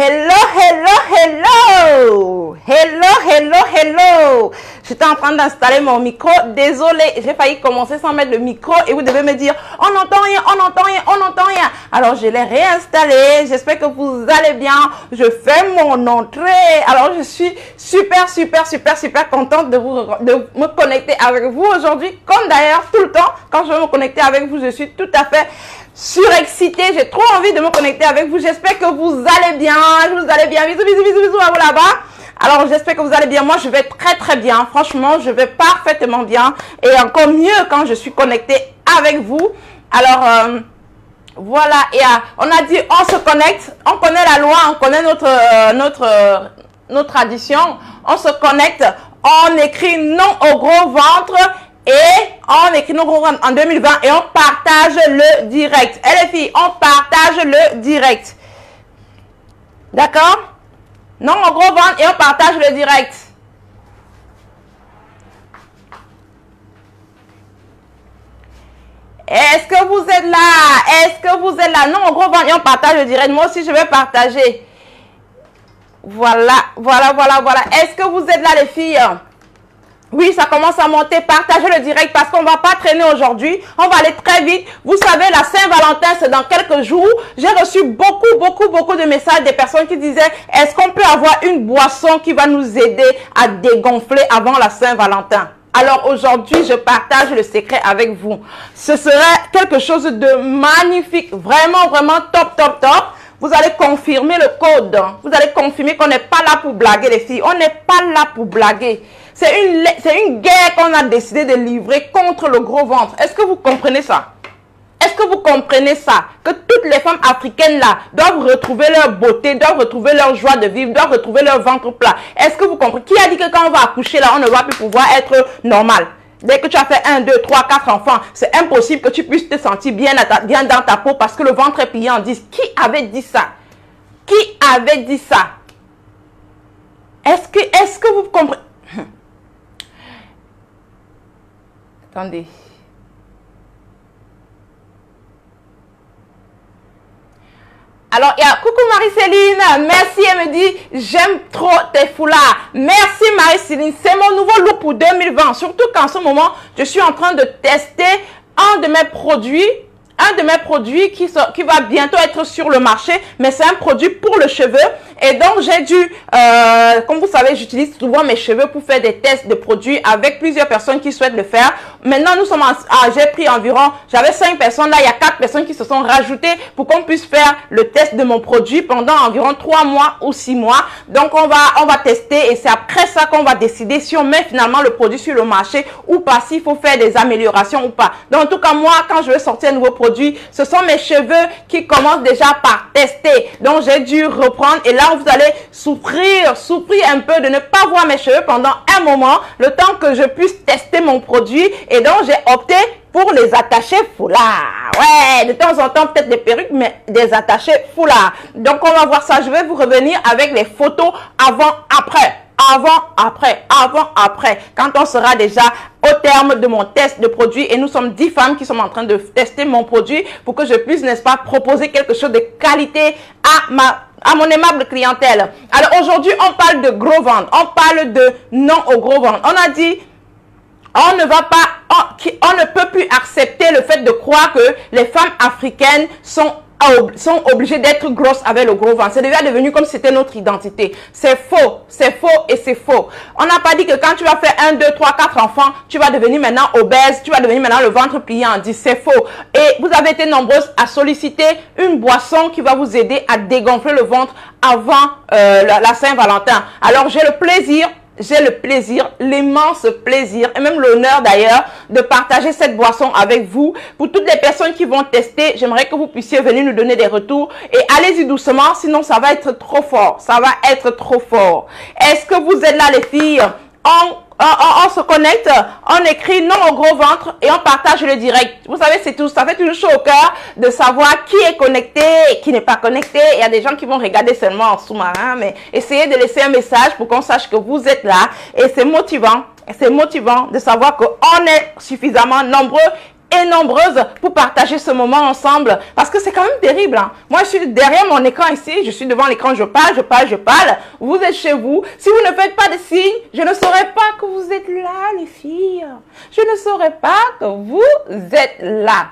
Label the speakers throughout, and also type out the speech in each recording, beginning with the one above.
Speaker 1: Hello, hello, hello. Hello, hello, hello. J'étais en train d'installer mon micro. Désolée, j'ai failli commencer sans mettre le micro et vous devez me dire on n'entend rien, on n'entend rien, on n'entend rien. Alors je l'ai réinstallé. J'espère que vous allez bien. Je fais mon entrée. Alors je suis super contente de me connecter avec vous aujourd'hui. Comme d'ailleurs tout le temps, quand je vais me connecter avec vous, je suis tout à fait surexcitée. J'ai trop envie de me connecter avec vous. J'espère que vous allez bien. Vous allez bien. Bisous, bisous, bisous, bisous à vous là-bas. Alors, j'espère que vous allez bien. Moi, je vais très bien. Franchement, je vais parfaitement bien. Et encore mieux quand je suis connectée avec vous. Alors, voilà. Et on a dit, on se connecte. On connaît la loi. On connaît notre tradition. On se connecte. On écrit non au gros ventre. Et on écrit non au gros ventre en 2020. Et on partage le direct. Et les filles, on partage le direct. D'accord? Non au gros ventre et on partage le direct. Est-ce que vous êtes là? Est-ce que vous êtes là? Non au gros ventre et on partage le direct. Moi aussi, je vais partager. Voilà. Est-ce que vous êtes là, les filles? Oui, ça commence à monter. Partagez le direct parce qu'on ne va pas traîner aujourd'hui. On va aller très vite. Vous savez, la Saint-Valentin, c'est dans quelques jours. J'ai reçu beaucoup de messages des personnes qui disaient, est-ce qu'on peut avoir une boisson qui va nous aider à dégonfler avant la Saint-Valentin? Alors aujourd'hui, je partage le secret avec vous. Ce serait quelque chose de magnifique. Vraiment top. Vous allez confirmer le code. Vous allez confirmer qu'on n'est pas là pour blaguer, les filles. On n'est pas là pour blaguer. C'est une guerre qu'on a décidé de livrer contre le gros ventre. Est-ce que vous comprenez ça? Est-ce que vous comprenez ça? Que toutes les femmes africaines là doivent retrouver leur beauté, doivent retrouver leur joie de vivre, doivent retrouver leur ventre plat. Est-ce que vous comprenez? Qui a dit que quand on va accoucher là, on ne va plus pouvoir être normal? Dès que tu as fait 1, 2, 3, 4 enfants, c'est impossible que tu puisses te sentir bien dans ta peau parce que le ventre est plié en 10. Qui avait dit ça? Qui avait dit ça? Est-ce que vous comprenez? Attendez. Alors, il y a coucou Marie-Céline. Merci, elle me dit, j'aime trop tes foulards. Merci Marie-Céline. C'est mon nouveau look pour 2020. Surtout qu'en ce moment, je suis en train de tester un de mes produits qui va bientôt être sur le marché, mais c'est un produit pour le cheveu. Et donc, j'ai dû, comme vous savez, j'utilise souvent mes cheveux pour faire des tests de produits avec plusieurs personnes qui souhaitent le faire. Maintenant, nous sommes j'ai pris environ, j'avais 5 personnes, là, il y a 4 personnes qui se sont rajoutées pour qu'on puisse faire le test de mon produit pendant environ 3 mois ou 6 mois. Donc, on va tester et c'est après ça qu'on va décider si on met finalement le produit sur le marché ou pas, s'il faut faire des améliorations ou pas. Donc, en tout cas, moi, quand je vais sortir un nouveau produit, ce sont mes cheveux qui commencent déjà par tester. Donc, j'ai dû reprendre et là, vous allez souffrir un peu de ne pas voir mes cheveux pendant un moment, le temps que je puisse tester mon produit. Et donc, j'ai opté pour les attachés foulards. Ouais, de temps en temps, peut-être des perruques, mais des attachés foulards. Donc, on va voir ça. Je vais vous revenir avec les photos avant-après. Avant-après. Quand on sera déjà au terme de mon test de produit et nous sommes 10 femmes qui sont en train de tester mon produit pour que je puisse, n'est-ce pas, proposer quelque chose de qualité à mon aimable clientèle. Alors aujourd'hui, on parle de gros ventre. On parle de non au gros ventre. On a dit, on ne peut plus accepter le fait de croire que les femmes africaines sont obligées d'être grosses avec le gros ventre. C'est déjà devenu comme si c'était notre identité. C'est faux et c'est faux. On n'a pas dit que quand tu vas faire 1, 2, 3, 4 enfants, tu vas devenir maintenant obèse, tu vas devenir maintenant le ventre plié en 10. C'est faux. Et vous avez été nombreuses à solliciter une boisson qui va vous aider à dégonfler le ventre avant la Saint-Valentin. Alors j'ai le plaisir, l'immense plaisir et même l'honneur d'ailleurs de partager cette boisson avec vous. Pour toutes les personnes qui vont tester, j'aimerais que vous puissiez venir nous donner des retours et allez-y doucement, sinon ça va être trop fort. Ça va être trop fort. Est-ce que vous êtes là les filles? On se connecte, on écrit non au gros ventre et on partage le direct. Vous savez, c'est tout. Ça fait toujours chaud au cœur de savoir qui est connecté et qui n'est pas connecté. Il y a des gens qui vont regarder seulement en sous-marin, mais essayez de laisser un message pour qu'on sache que vous êtes là. Et c'est motivant de savoir qu'on est suffisamment nombreux et nombreuses pour partager ce moment ensemble. Parce que c'est quand même terrible. Hein. Moi, je suis derrière mon écran ici. Je suis devant l'écran. Je parle, je parle, je parle. Vous êtes chez vous. Si vous ne faites pas de signes, je ne saurais pas que vous êtes là, les filles. Je ne saurais pas que vous êtes là.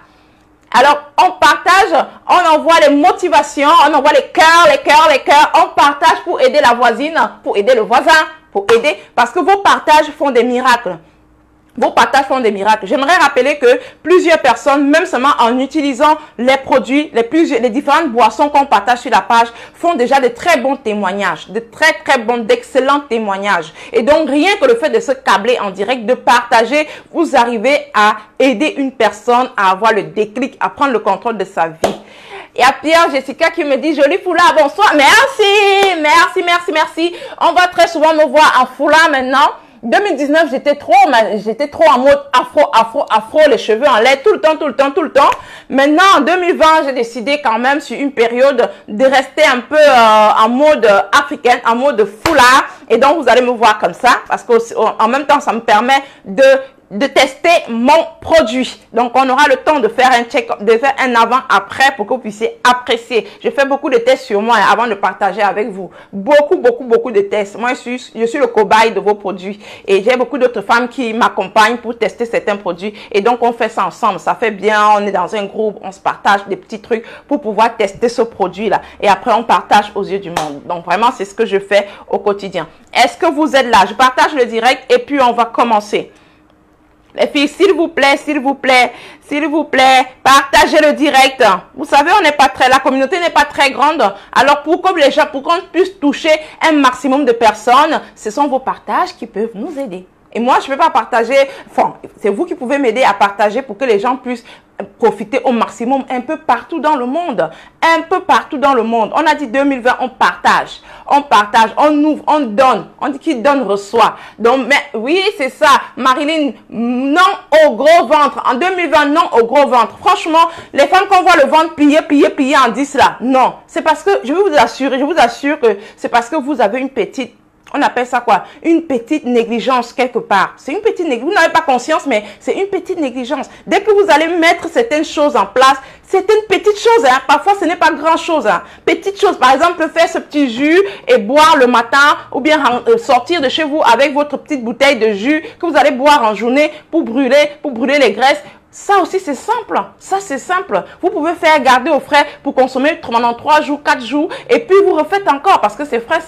Speaker 1: Alors, on partage, on envoie les motivations, on envoie les cœurs, les cœurs, les cœurs. On partage pour aider la voisine, pour aider le voisin, pour aider. Parce que vos partages font des miracles. Vos partages font des miracles. J'aimerais rappeler que plusieurs personnes, même seulement en utilisant les produits, les différentes boissons qu'on partage sur la page, font déjà de très bons témoignages, d'excellents témoignages. Et donc, rien que le fait de se câbler en direct, de partager, vous arrivez à aider une personne à avoir le déclic, à prendre le contrôle de sa vie. Et à Pierre Jessica qui me dit, joli foulard, bonsoir. Merci, merci, merci, merci. On va très souvent me voir en foulard maintenant. 2019, j'étais trop en mode afro, les cheveux en l'air, tout le temps. Maintenant, en 2020, j'ai décidé quand même, sur une période, de rester un peu en mode africaine, en mode foulard. Et donc, vous allez me voir comme ça, parce qu'en même temps, ça me permet de tester mon produit. Donc, on aura le temps de faire un check, de faire un avant-après pour que vous puissiez apprécier. Je fais beaucoup de tests sur moi avant de partager avec vous. Beaucoup de tests. Moi, je suis le cobaye de vos produits. Et j'ai beaucoup d'autres femmes qui m'accompagnent pour tester certains produits. Et donc, on fait ça ensemble. Ça fait bien. On est dans un groupe. On se partage des petits trucs pour pouvoir tester ce produit-là. Et après, on partage aux yeux du monde. Donc, vraiment, c'est ce que je fais au quotidien. Est-ce que vous êtes là? Je partage le direct et puis on va commencer. Les filles, s'il vous plaît, partagez le direct. Vous savez, la communauté n'est pas très grande. Alors, pour qu'on puisse toucher un maximum de personnes, ce sont vos partages qui peuvent nous aider. Et moi, je ne peux pas partager, enfin, c'est vous qui pouvez m'aider à partager pour que les gens puissent profiter au maximum un peu partout dans le monde. Un peu partout dans le monde. On a dit 2020, on partage, on ouvre, on donne. On dit qui donne, reçoit. Donc, mais oui, c'est ça. Marilyn, non au gros ventre. En 2020, non au gros ventre. Franchement, les femmes qu'on voit le ventre plier en 10 là. Non. C'est parce que, je vous assure que c'est parce que vous avez une petite, on appelle ça quoi? Une petite négligence quelque part. C'est une petite négligence. Vous n'avez pas conscience, mais c'est une petite négligence. Dès que vous allez mettre certaines choses en place, c'est une petite chose. Hein. Parfois, ce n'est pas grand-chose. Hein. Petite chose. Par exemple, faire ce petit jus et boire le matin ou bien sortir de chez vous avec votre petite bouteille de jus que vous allez boire en journée pour brûler les graisses. Ça aussi, c'est simple. Ça, c'est simple. Vous pouvez faire garder au frais pour consommer pendant 3 jours, 4 jours. Et puis, vous refaites encore parce que c'est frais,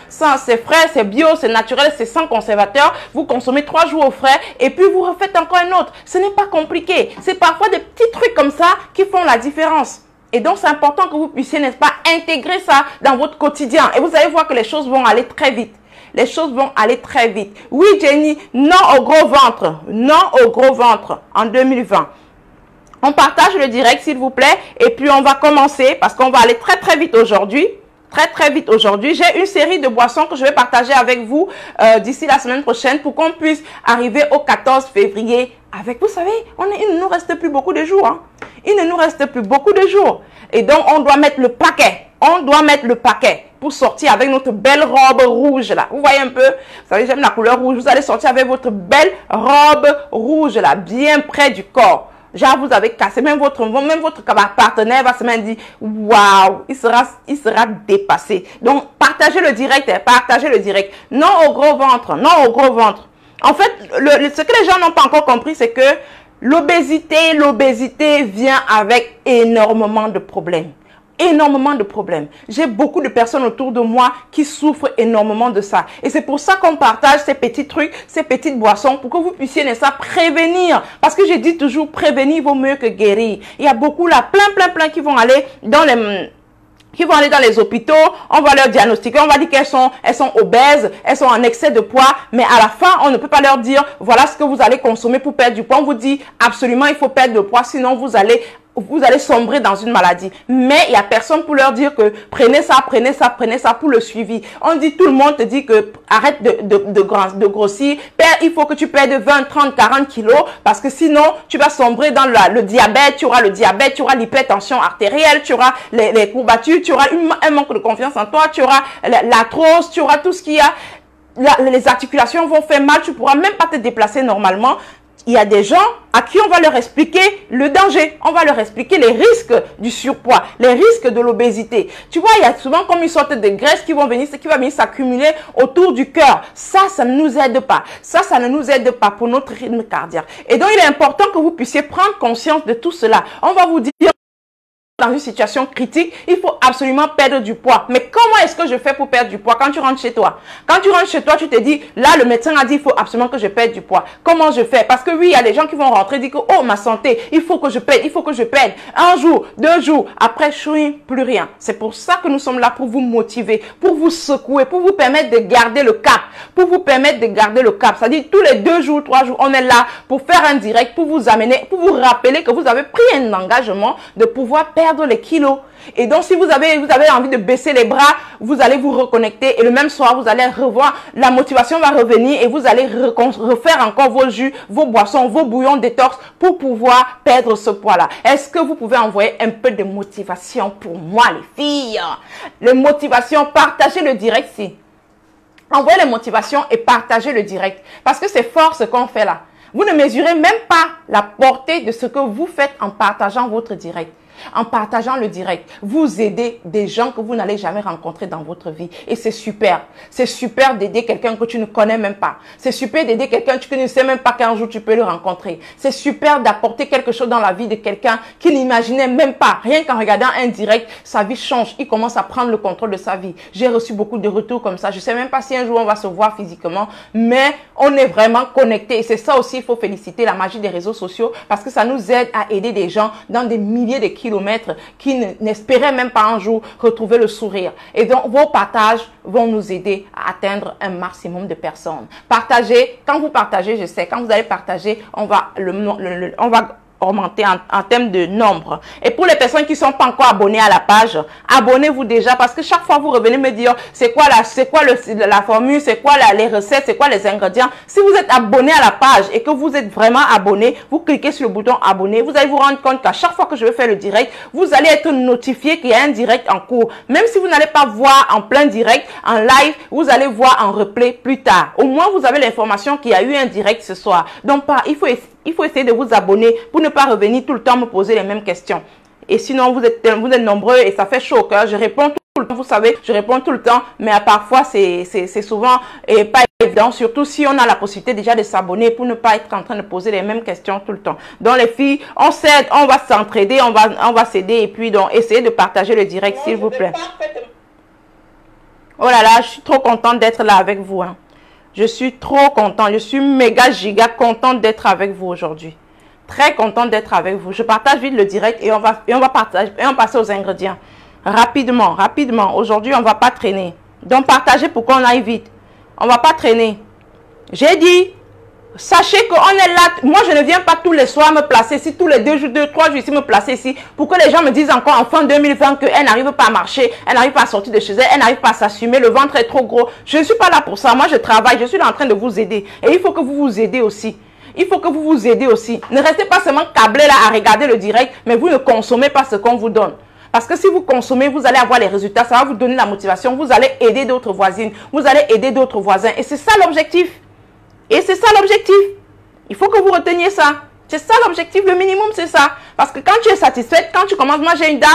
Speaker 1: c'est frais, c'est bio, c'est naturel, c'est sans conservateur. Vous consommez 3 jours au frais et puis vous refaites encore un autre. Ce n'est pas compliqué. C'est parfois des petits trucs comme ça qui font la différence. Et donc, c'est important que vous puissiez, n'est-ce pas, intégrer ça dans votre quotidien. Et vous allez voir que les choses vont aller très vite. Les choses vont aller très vite. Oui, Jenny, non au gros ventre. Non au gros ventre en 2020. On partage le direct, s'il vous plaît. Et puis, on va commencer parce qu'on va aller très, très vite aujourd'hui. Très vite aujourd'hui. J'ai une série de boissons que je vais partager avec vous d'ici la semaine prochaine pour qu'on puisse arriver au 14 février avec, vous savez, il ne nous reste plus beaucoup de jours. Hein. Il ne nous reste plus beaucoup de jours. Et donc, on doit mettre le paquet. On doit mettre le paquet pour sortir avec notre belle robe rouge là. Vous voyez un peu? Vous savez, j'aime la couleur rouge. Vous allez sortir avec votre belle robe rouge là, bien près du corps. Genre, vous avez cassé, même votre partenaire va se dire, waouh, il sera dépassé. Donc, partagez le direct, partagez le direct. Non au gros ventre, non au gros ventre. En fait, ce que les gens n'ont pas encore compris, c'est que l'obésité vient avec énormément de problèmes. Énormément de problèmes. J'ai beaucoup de personnes autour de moi qui souffrent énormément de ça. Et c'est pour ça qu'on partage ces petits trucs, ces petites boissons pour que vous puissiez, n'est-ce pas, prévenir. Parce que je dis toujours, prévenir vaut mieux que guérir. Il y a beaucoup là, plein qui vont aller dans les hôpitaux, on va leur diagnostiquer, on va dire qu'elles sont obèses, elles sont en excès de poids, mais à la fin, on ne peut pas leur dire, voilà ce que vous allez consommer pour perdre du poids. On vous dit, absolument, il faut perdre du poids, sinon vous allez sombrer dans une maladie. Mais il n'y a personne pour leur dire que prenez ça pour le suivi. On dit, tout le monde te dit que arrête de grossir, il faut que tu perdes 20, 30, 40 kilos parce que sinon, tu vas sombrer dans le diabète, tu auras l'hypertension artérielle, tu auras les courbatures, tu auras un manque de confiance en toi, tu auras l'arthrose, tu auras tout ce qu'il y a. Les articulations vont faire mal, tu ne pourras même pas te déplacer normalement. il y a des gens à qui on va leur expliquer le danger. On va leur expliquer les risques du surpoids, les risques de l'obésité. Tu vois, il y a souvent comme une sorte de graisse qui va venir s'accumuler autour du cœur. Ça ne nous aide pas. Ça ne nous aide pas pour notre rythme cardiaque. Et donc, il est important que vous puissiez prendre conscience de tout cela. On va vous dire, dans une situation critique, il faut absolument perdre du poids. Mais comment est-ce que je fais pour perdre du poids quand tu rentres chez toi? Quand tu rentres chez toi, tu te dis, là, le médecin a dit, il faut absolument que je perde du poids. Comment je fais? Parce que oui, il y a des gens qui vont rentrer et dire que, oh, ma santé, il faut que je pède, il faut que je pède. Un jour, 2 jours, après, chouin, plus rien. C'est pour ça que nous sommes là pour vous motiver, pour vous secouer, pour vous permettre de garder le cap. Pour vous permettre de garder le cap. C'est-à-dire, tous les 2 jours, 3 jours, on est là pour faire un direct, pour vous amener, pour vous rappeler que vous avez pris un engagement de pouvoir perdre les kilos. Et donc, si vous avez envie de baisser les bras, vous allez vous reconnecter et le même soir, vous allez revoir, la motivation va revenir et vous allez refaire encore vos jus, vos boissons, vos bouillons détox pour pouvoir perdre ce poids-là. Est-ce que vous pouvez envoyer un peu de motivation pour moi, les filles? Les motivations, partagez le direct si. Envoyez les motivations et partagez le direct. Parce que c'est fort ce qu'on fait là. Vous ne mesurez même pas la portée de ce que vous faites en partageant votre direct. En partageant le direct, vous aidez des gens que vous n'allez jamais rencontrer dans votre vie. Et c'est super. C'est super d'aider quelqu'un que tu ne connais même pas. C'est super d'aider quelqu'un que tu ne sais même pas qu'un jour tu peux le rencontrer. C'est super d'apporter quelque chose dans la vie de quelqu'un qui n'imaginait même pas. Rien qu'en regardant un direct, sa vie change. Il commence à prendre le contrôle de sa vie. J'ai reçu beaucoup de retours comme ça. Je ne sais même pas si un jour on va se voir physiquement, mais on est vraiment connectés. Et c'est ça aussi, il faut féliciter la magie des réseaux sociaux parce que ça nous aide à aider des gens dans des milliers de kilomètres qui n'espéraient même pas un jour retrouver le sourire. Et donc, vos partages vont nous aider à atteindre un maximum de personnes. Partagez. Quand vous partagez, je sais, quand vous allez partager, on va augmenter en termes de nombre. Et pour les personnes qui ne sont pas encore abonnées à la page, abonnez-vous déjà parce que chaque fois vous revenez me dire c'est quoi la formule, c'est quoi les recettes, c'est quoi les ingrédients. Si vous êtes abonné à la page et que vous êtes vraiment abonné, vous cliquez sur le bouton abonner, vous allez vous rendre compte qu'à chaque fois que je vais faire le direct, vous allez être notifié qu'il y a un direct en cours. Même si vous n'allez pas voir en plein direct, en live, vous allez voir en replay plus tard. Au moins, vous avez l'information qu'il y a eu un direct ce soir. Donc, il faut essayer de vous abonner pour ne pas revenir tout le temps me poser les mêmes questions. Et sinon, vous êtes nombreux et ça fait chaud au cœur. Je réponds tout le temps, vous savez, je réponds tout le temps, mais parfois, c'est souvent pas évident, surtout si on a la possibilité déjà de s'abonner pour ne pas être en train de poser les mêmes questions tout le temps. Donc, les filles, on s'aide, on va s'entraider, on va s'aider et puis donc, essayez de partager le direct, s'il vous plaît. Oh là là, je suis trop contente d'être là avec vous. Hein. Je suis trop contente, je suis méga giga contente d'être avec vous aujourd'hui. Très contente d'être avec vous. Je partage vite le direct et on va passer aux ingrédients. Rapidement. Aujourd'hui, on ne va pas traîner. Donc, partagez pour qu'on aille vite. On ne va pas traîner. J'ai dit, sachez qu'on est là. Moi, je ne viens pas tous les soirs me placer ici, tous les 2 jours, 3 jours ici, me placer ici, pour que les gens me disent encore en fin 2020 qu'elle n'arrive pas à marcher, elle n'arrive pas à sortir de chez elle, elle n'arrive pas à s'assumer, le ventre est trop gros. Je ne suis pas là pour ça. Moi, je travaille, je suis là en train de vous aider. Et il faut que vous vous aidez aussi. Il faut que vous vous aidez aussi. Ne restez pas seulement câblé là à regarder le direct, mais vous ne consommez pas ce qu'on vous donne. Parce que si vous consommez, vous allez avoir les résultats, ça va vous donner la motivation, vous allez aider d'autres voisines, vous allez aider d'autres voisins. Et c'est ça l'objectif. Et c'est ça l'objectif. Il faut que vous reteniez ça. C'est ça l'objectif, le minimum c'est ça. Parce que quand tu es satisfaite, quand tu commences, moi j'ai une dame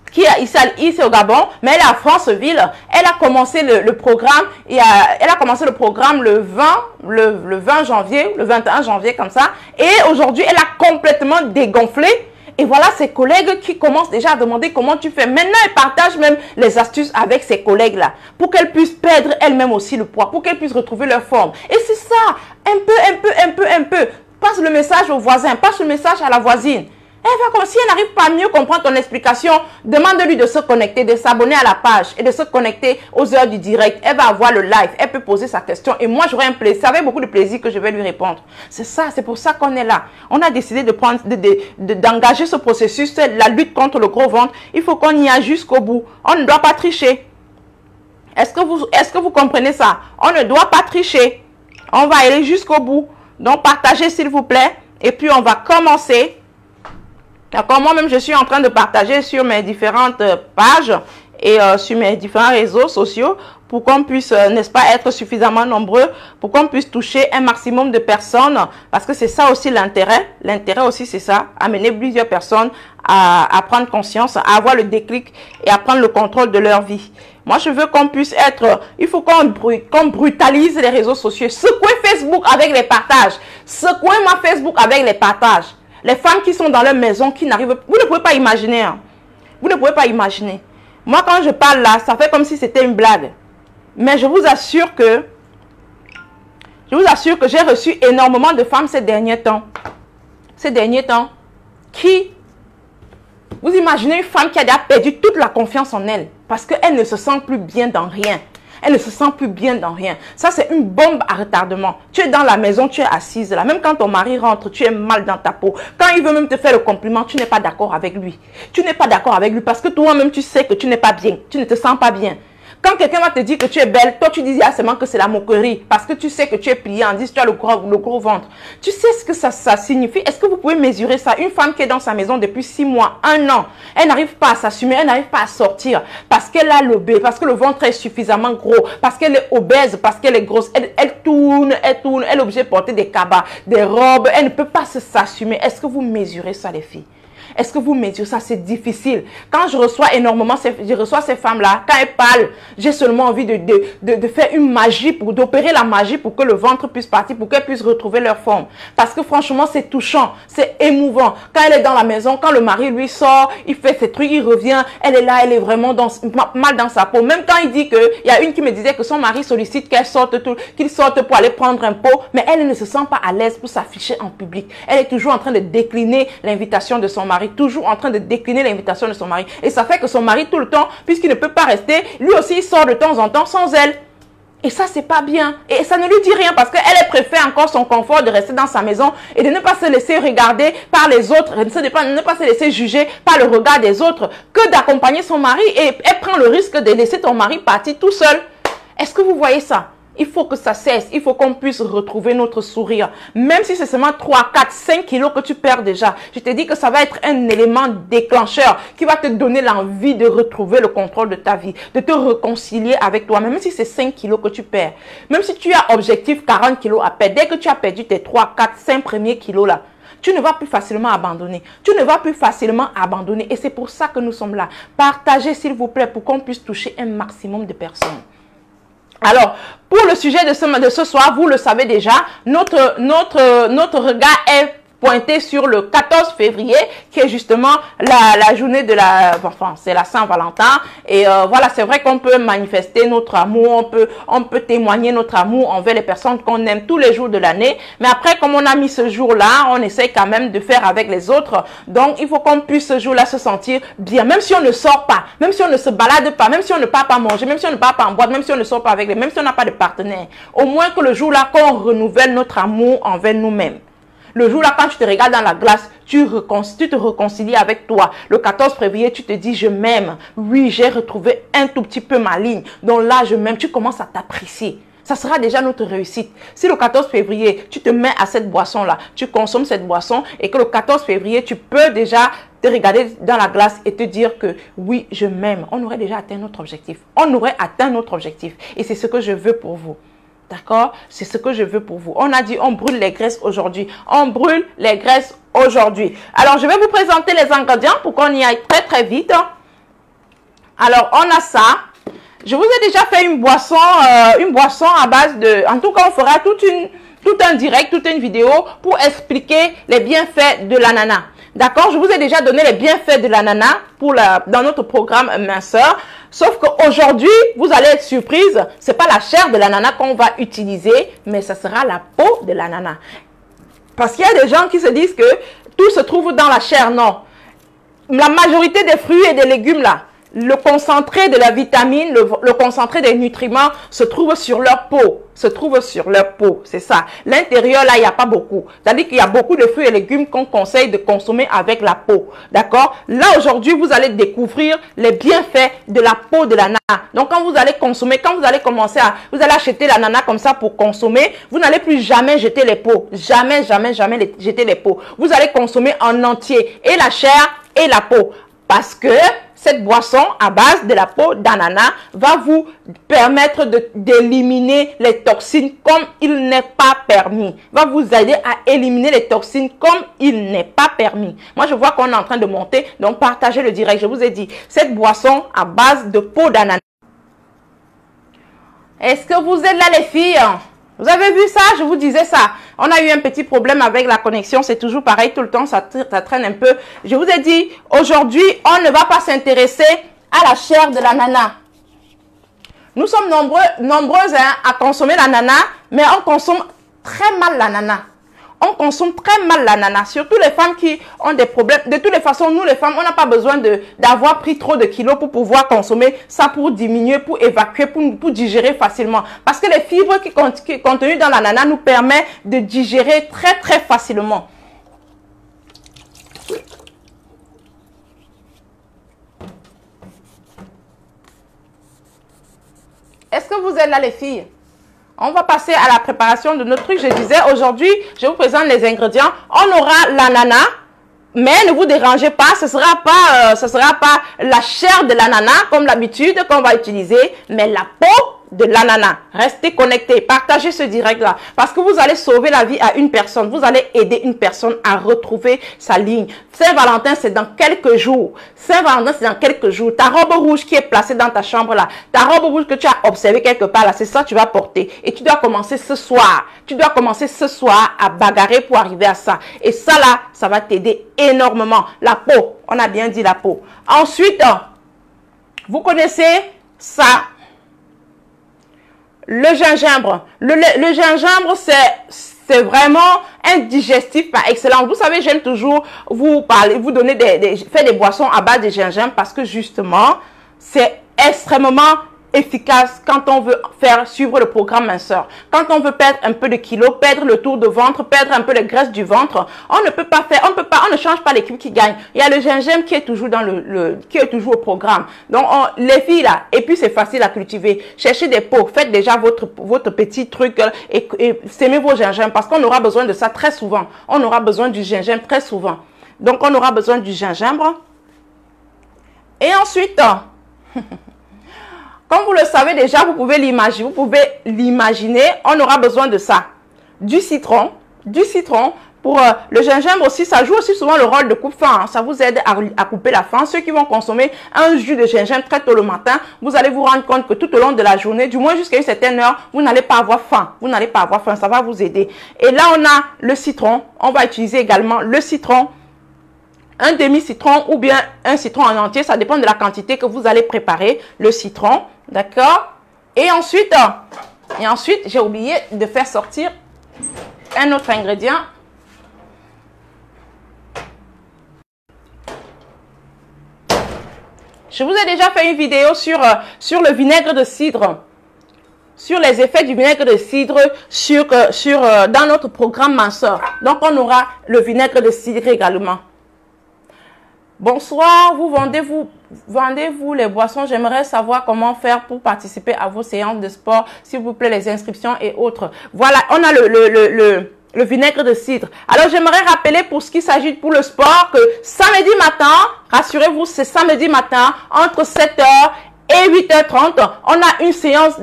Speaker 1: qui est ici au Gabon, mais elle est à Franceville. Elle a commencé le programme, elle a commencé le programme le 20 janvier, le 21 janvier comme ça. Et aujourd'hui, elle a complètement dégonflé. Et voilà ses collègues qui commencent déjà à demander comment tu fais. Maintenant, elle partage même les astuces avec ses collègues-là pour qu'elle puisse perdre elle-même aussi le poids, pour qu'elle puisse retrouver leur forme. Et c'est ça, un peu. Passe le message au voisin, passe le message à la voisine. Si elle n'arrive pas à mieux comprendre ton explication, demande-lui de se connecter, de s'abonner à la page et de se connecter aux heures du direct. Elle va avoir le live, elle peut poser sa question et moi j'aurai un plaisir, avec beaucoup de plaisir que je vais lui répondre. C'est ça, c'est pour ça qu'on est là. On a décidé d'engager ce processus, la lutte contre le gros ventre. Il faut qu'on y aille jusqu'au bout. On ne doit pas tricher. Est-ce que vous comprenez ça? On ne doit pas tricher. On va aller jusqu'au bout. Donc partagez s'il vous plaît et puis on va commencer. D'accord, moi-même, je suis en train de partager sur mes différentes pages et sur mes différents réseaux sociaux pour qu'on puisse, n'est-ce pas, être suffisamment nombreux, pour qu'on puisse toucher un maximum de personnes, parce que c'est ça aussi l'intérêt. L'intérêt aussi, c'est ça, amener plusieurs personnes à prendre conscience, à avoir le déclic et à prendre le contrôle de leur vie. Moi, je veux qu'on puisse être, il faut qu'on brutalise les réseaux sociaux. Secouez Facebook avec les partages. Secouez-moi Facebook avec les partages. Les femmes qui sont dans leur maison, qui n'arrivent, vous ne pouvez pas imaginer. Hein. Vous ne pouvez pas imaginer. Moi, quand je parle là, ça fait comme si c'était une blague. Mais je vous assure que j'ai reçu énormément de femmes ces derniers temps. Qui, vous imaginez une femme qui a déjà perdu toute la confiance en elle parce qu'elle ne se sent plus bien dans rien. Elle ne se sent plus bien dans rien. Ça, c'est une bombe à retardement. Tu es dans la maison, tu es assise là. Même quand ton mari rentre, tu es mal dans ta peau. Quand il veut même te faire le compliment, tu n'es pas d'accord avec lui. Tu n'es pas d'accord avec lui parce que toi-même, tu sais que tu n'es pas bien. Tu ne te sens pas bien. Quand quelqu'un va te dire que tu es belle, toi tu dis seulement que c'est la moquerie parce que tu sais que tu es pliée en disant que tu as le gros ventre. Tu sais ce que ça signifie? Est-ce que vous pouvez mesurer ça? Une femme qui est dans sa maison depuis 6 mois, 1 an, elle n'arrive pas à s'assumer, elle n'arrive pas à sortir parce qu'elle a le B, parce que le ventre est suffisamment gros, parce qu'elle est obèse, parce qu'elle est grosse. Elle tourne, elle est obligée de porter des cabas, des robes, elle ne peut pas s'assumer. Est-ce que vous mesurez ça les filles? Est-ce que vous mesurez ça? C'est difficile. Quand je reçois énormément, je reçois ces femmes-là, quand elles parlent, j'ai seulement envie de faire une magie, d'opérer la magie pour que le ventre puisse partir, pour qu'elles puissent retrouver leur forme. Parce que franchement, c'est touchant, c'est émouvant. Quand elle est dans la maison, quand le mari lui sort, il fait ses trucs, il revient, elle est là, elle est vraiment mal dans sa peau. Même quand il dit que, il y a une qui me disait que son mari sollicite qu'il sorte pour aller prendre un pot, mais elle ne se sent pas à l'aise pour s'afficher en public. Elle est toujours en train de décliner l'invitation de son mari. Toujours en train de décliner l'invitation de son mari. Et ça fait que son mari, tout le temps, puisqu'il ne peut pas rester, lui aussi, il sort de temps en temps sans elle. Et ça, c'est pas bien. Et ça ne lui dit rien parce qu'elle préfère encore son confort de rester dans sa maison et de ne pas se laisser regarder par les autres, de ne pas se laisser juger par le regard des autres, que d'accompagner son mari. Et elle prend le risque de laisser ton mari partir tout seul. Est-ce que vous voyez ça? Il faut que ça cesse. Il faut qu'on puisse retrouver notre sourire. Même si c'est seulement 3, 4, 5 kilos que tu perds déjà. Je te dis que ça va être un élément déclencheur qui va te donner l'envie de retrouver le contrôle de ta vie, de te réconcilier avec toi. Même si c'est 5 kilos que tu perds. Même si tu as objectif 40 kilos à perdre. Dès que tu as perdu tes 3, 4, 5 premiers kilos là, tu ne vas plus facilement abandonner. Tu ne vas plus facilement abandonner. Et c'est pour ça que nous sommes là. Partagez s'il vous plaît pour qu'on puisse toucher un maximum de personnes. Alors, pour le sujet de ce soir, vous le savez déjà, notre regard est pointé sur le 14 février, qui est justement la journée de enfin, c'est la Saint-Valentin. Et voilà, c'est vrai qu'on peut manifester notre amour, on peut témoigner notre amour envers les personnes qu'on aime tous les jours de l'année. Mais après, comme on a mis ce jour-là, on essaie quand même de faire avec les autres. Donc, il faut qu'on puisse ce jour-là se sentir bien, même si on ne sort pas, même si on ne se balade pas, même si on ne part pas manger, même si on ne part pas en boîte, même si on ne sort pas avec même si on n'a pas de partenaire. Au moins que le jour-là, qu'on renouvelle notre amour envers nous-mêmes. Le jour-là, quand tu te regardes dans la glace, tu te réconcilies avec toi. Le 14 février, tu te dis, je m'aime. Oui, j'ai retrouvé un tout petit peu ma ligne. Donc là, je m'aime. Tu commences à t'apprécier. Ça sera déjà notre réussite. Si le 14 février, tu te mets à cette boisson-là, tu consommes cette boisson et que le 14 février, tu peux déjà te regarder dans la glace et te dire que oui, je m'aime. On aurait déjà atteint notre objectif. On aurait atteint notre objectif. Et c'est ce que je veux pour vous. D'accord? C'est ce que je veux pour vous. On a dit, on brûle les graisses aujourd'hui. On brûle les graisses aujourd'hui. Alors, je vais vous présenter les ingrédients pour qu'on y aille très, très vite. Alors, on a ça. Je vous ai déjà fait une boisson à base de... En tout cas, on fera tout un direct, toute une vidéo pour expliquer les bienfaits de l'ananas. D'accord? Je vous ai déjà donné les bienfaits de l'ananas dans notre programme minceur. Sauf qu'aujourd'hui, vous allez être surprise. Ce n'est pas la chair de l'ananas qu'on va utiliser, mais ce sera la peau de l'ananas. Parce qu'il y a des gens qui se disent que tout se trouve dans la chair. Non. La majorité des fruits et des légumes là, le concentré de la vitamine, le concentré des nutriments se trouve sur leur peau. C'est ça. L'intérieur, là, il n'y a pas beaucoup. C'est-à-dire qu'il y a beaucoup de fruits et légumes qu'on conseille de consommer avec la peau. D'accord? Là, aujourd'hui, vous allez découvrir les bienfaits de la peau de l'ananas. Donc, quand vous allez consommer, quand vous allez commencer vous allez acheter l'ananas comme ça pour consommer, vous n'allez plus jamais jeter les peaux. Jamais jeter les peaux. Vous allez consommer en entier. Et la chair et la peau. Parce que cette boisson à base de la peau d'ananas va vous permettre d'éliminer les toxines comme il n'est pas permis. Va vous aider à éliminer les toxines comme il n'est pas permis. Moi, je vois qu'on est en train de monter, donc partagez le direct. Je vous ai dit, cette boisson à base de peau d'ananas. Est-ce que vous êtes là, les filles? Vous avez vu ça? Je vous disais ça. On a eu un petit problème avec la connexion. C'est toujours pareil tout le temps. Ça traîne un peu. Je vous ai dit, aujourd'hui, on ne va pas s'intéresser à la chair de l'ananas. Nous sommes nombreuses à consommer l'ananas, mais on consomme très mal l'ananas. On consomme très mal l'ananas, surtout les femmes qui ont des problèmes. De toutes les façons, nous les femmes, on n'a pas besoin d'avoir pris trop de kilos pour pouvoir consommer ça, pour diminuer, pour évacuer, pour digérer facilement. Parce que les fibres qui sont contenues dans l'ananas nous permettent de digérer très facilement. Est-ce que vous êtes là, les filles? On va passer à la préparation de notre truc. Je disais, aujourd'hui, je vous présente les ingrédients. On aura l'ananas, mais ne vous dérangez pas, ce sera pas la chair de l'ananas comme l'habitude qu'on va utiliser, mais la peau de l'ananas. Restez connectés, partagez ce direct-là, parce que vous allez sauver la vie à une personne, vous allez aider une personne à retrouver sa ligne. Saint-Valentin, c'est dans quelques jours. Saint-Valentin, c'est dans quelques jours. Ta robe rouge qui est placée dans ta chambre là, ta robe rouge que tu as observée quelque part là, c'est ça que tu vas porter. Et tu dois commencer ce soir. Tu dois commencer ce soir à bagarrer pour arriver à ça. Et ça là, ça va t'aider énormément. La peau, on a bien dit la peau. Ensuite, vous connaissez ça. Le gingembre. Le gingembre, c'est vraiment un digestif par excellence. Vous savez, j'aime toujours vous parler, vous donner faire des boissons à base de gingembre parce que justement, c'est extrêmement efficace quand on veut suivre le programme minceur. Quand on veut perdre un peu de kilos, perdre le tour de ventre, perdre un peu de graisse du ventre, on ne change pas l'équipe qui gagne. Il y a le gingembre qui est toujours qui est toujours au programme. Donc, les filles là, et puis c'est facile à cultiver. Cherchez des pots, faites déjà votre petit truc et sémez vos gingembre parce qu'on aura besoin de ça très souvent. On aura besoin du gingembre très souvent. Donc, on aura besoin du gingembre. Et ensuite, comme vous le savez déjà, vous pouvez l'imaginer, on aura besoin de ça. Du citron. Pour le gingembre aussi, ça joue aussi souvent le rôle de coupe-faim. Ça vous aide à couper la faim. Ceux qui vont consommer un jus de gingembre très tôt le matin, vous allez vous rendre compte que tout au long de la journée, du moins jusqu'à une certaine heure, vous n'allez pas avoir faim. Vous n'allez pas avoir faim, ça va vous aider. Et là, on a le citron. On va utiliser également le citron. Un demi-citron ou bien un citron en entier, ça dépend de la quantité que vous allez préparer, le citron, d'accord? Et ensuite, j'ai oublié de faire sortir un autre ingrédient. Je vous ai déjà fait une vidéo sur le vinaigre de cidre, sur les effets du vinaigre de cidre dans notre programme minceur. Donc, on aura le vinaigre de cidre également. Bonsoir, vendez-vous les boissons? J'aimerais savoir comment faire pour participer à vos séances de sport, s'il vous plaît, les inscriptions et autres. Voilà, on a le vinaigre de cidre. Alors, j'aimerais rappeler pour ce qui s'agit pour le sport que samedi matin, rassurez-vous, c'est samedi matin, entre 7h et 8h30, on a une séance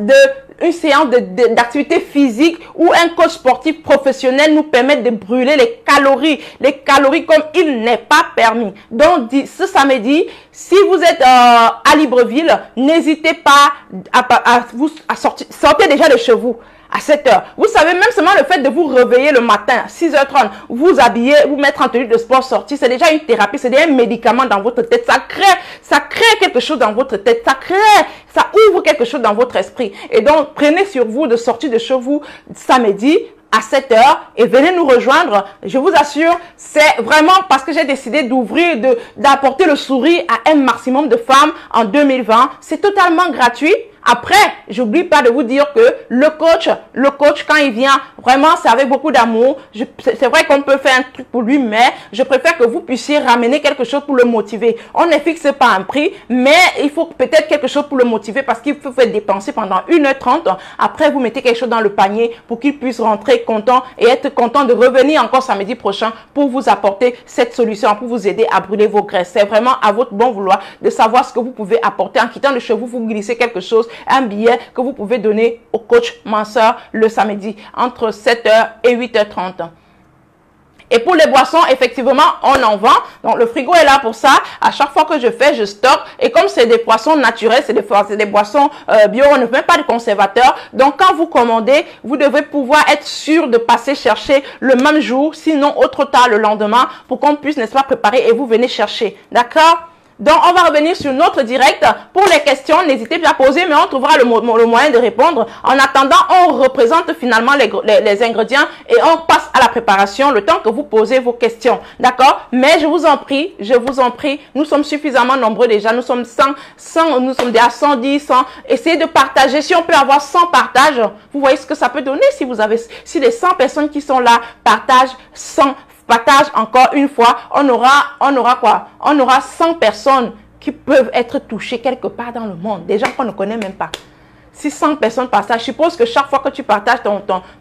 Speaker 1: d'activité physique où un coach sportif professionnel nous permet de brûler les calories comme il n'est pas permis. Donc, ce samedi, si vous êtes à Libreville, n'hésitez pas à sortir déjà de chez vous à 7 heures. Vous savez, même seulement le fait de vous réveiller le matin, 6h30, vous habiller, vous mettre en tenue de sport, sortir, c'est déjà une thérapie, c'est déjà un médicament dans votre tête. Ça crée quelque chose dans votre tête, ça ouvre quelque chose dans votre esprit. Et donc, prenez sur vous de sortir de chez vous samedi à 7 heures et venez nous rejoindre. Je vous assure, c'est vraiment parce que j'ai décidé d'apporter le sourire à un maximum de femmes en 2020. C'est totalement gratuit. Après, j'oublie pas de vous dire que le coach, quand il vient, vraiment, c'est avec beaucoup d'amour. C'est vrai qu'on peut faire un truc pour lui, mais je préfère que vous puissiez ramener quelque chose pour le motiver. On ne fixe pas un prix, mais il faut peut-être quelque chose pour le motiver parce qu'il faut faire dépenser pendant 1h30. Après, vous mettez quelque chose dans le panier pour qu'il puisse rentrer content et être content de revenir encore samedi prochain pour vous apporter cette solution, pour vous aider à brûler vos graisses. C'est vraiment à votre bon vouloir de savoir ce que vous pouvez apporter. En quittant de chez vous, vous glissez quelque chose, un billet que vous pouvez donner au coach minceur le samedi entre 7h et 8h30. Et pour les boissons, effectivement, on en vend. Donc, le frigo est là pour ça. À chaque fois que je fais, je stocke. Et comme c'est des boissons naturelles, c'est des boissons bio, on ne met pas de conservateur. Donc, quand vous commandez, vous devez pouvoir être sûr de passer chercher le même jour, sinon au trop tard le lendemain, pour qu'on puisse, n'est-ce pas, préparer et vous venez chercher. D'accord? Donc, on va revenir sur notre direct. Pour les questions, n'hésitez pas à poser, mais on trouvera le moyen de répondre. En attendant, on représente finalement les ingrédients et on passe à la préparation le temps que vous posez vos questions. D'accord? Mais je vous en prie, nous sommes suffisamment nombreux déjà. Nous sommes 100, nous sommes déjà 110, 100. Essayez de partager. Si on peut avoir 100 partages, vous voyez ce que ça peut donner si les 100 personnes qui sont là partagent 100 partage encore une fois, on aura quoi? On aura 100 personnes qui peuvent être touchées quelque part dans le monde, des gens qu'on ne connaît même pas. Si 100 personnes partagent, je suppose que chaque fois que tu partages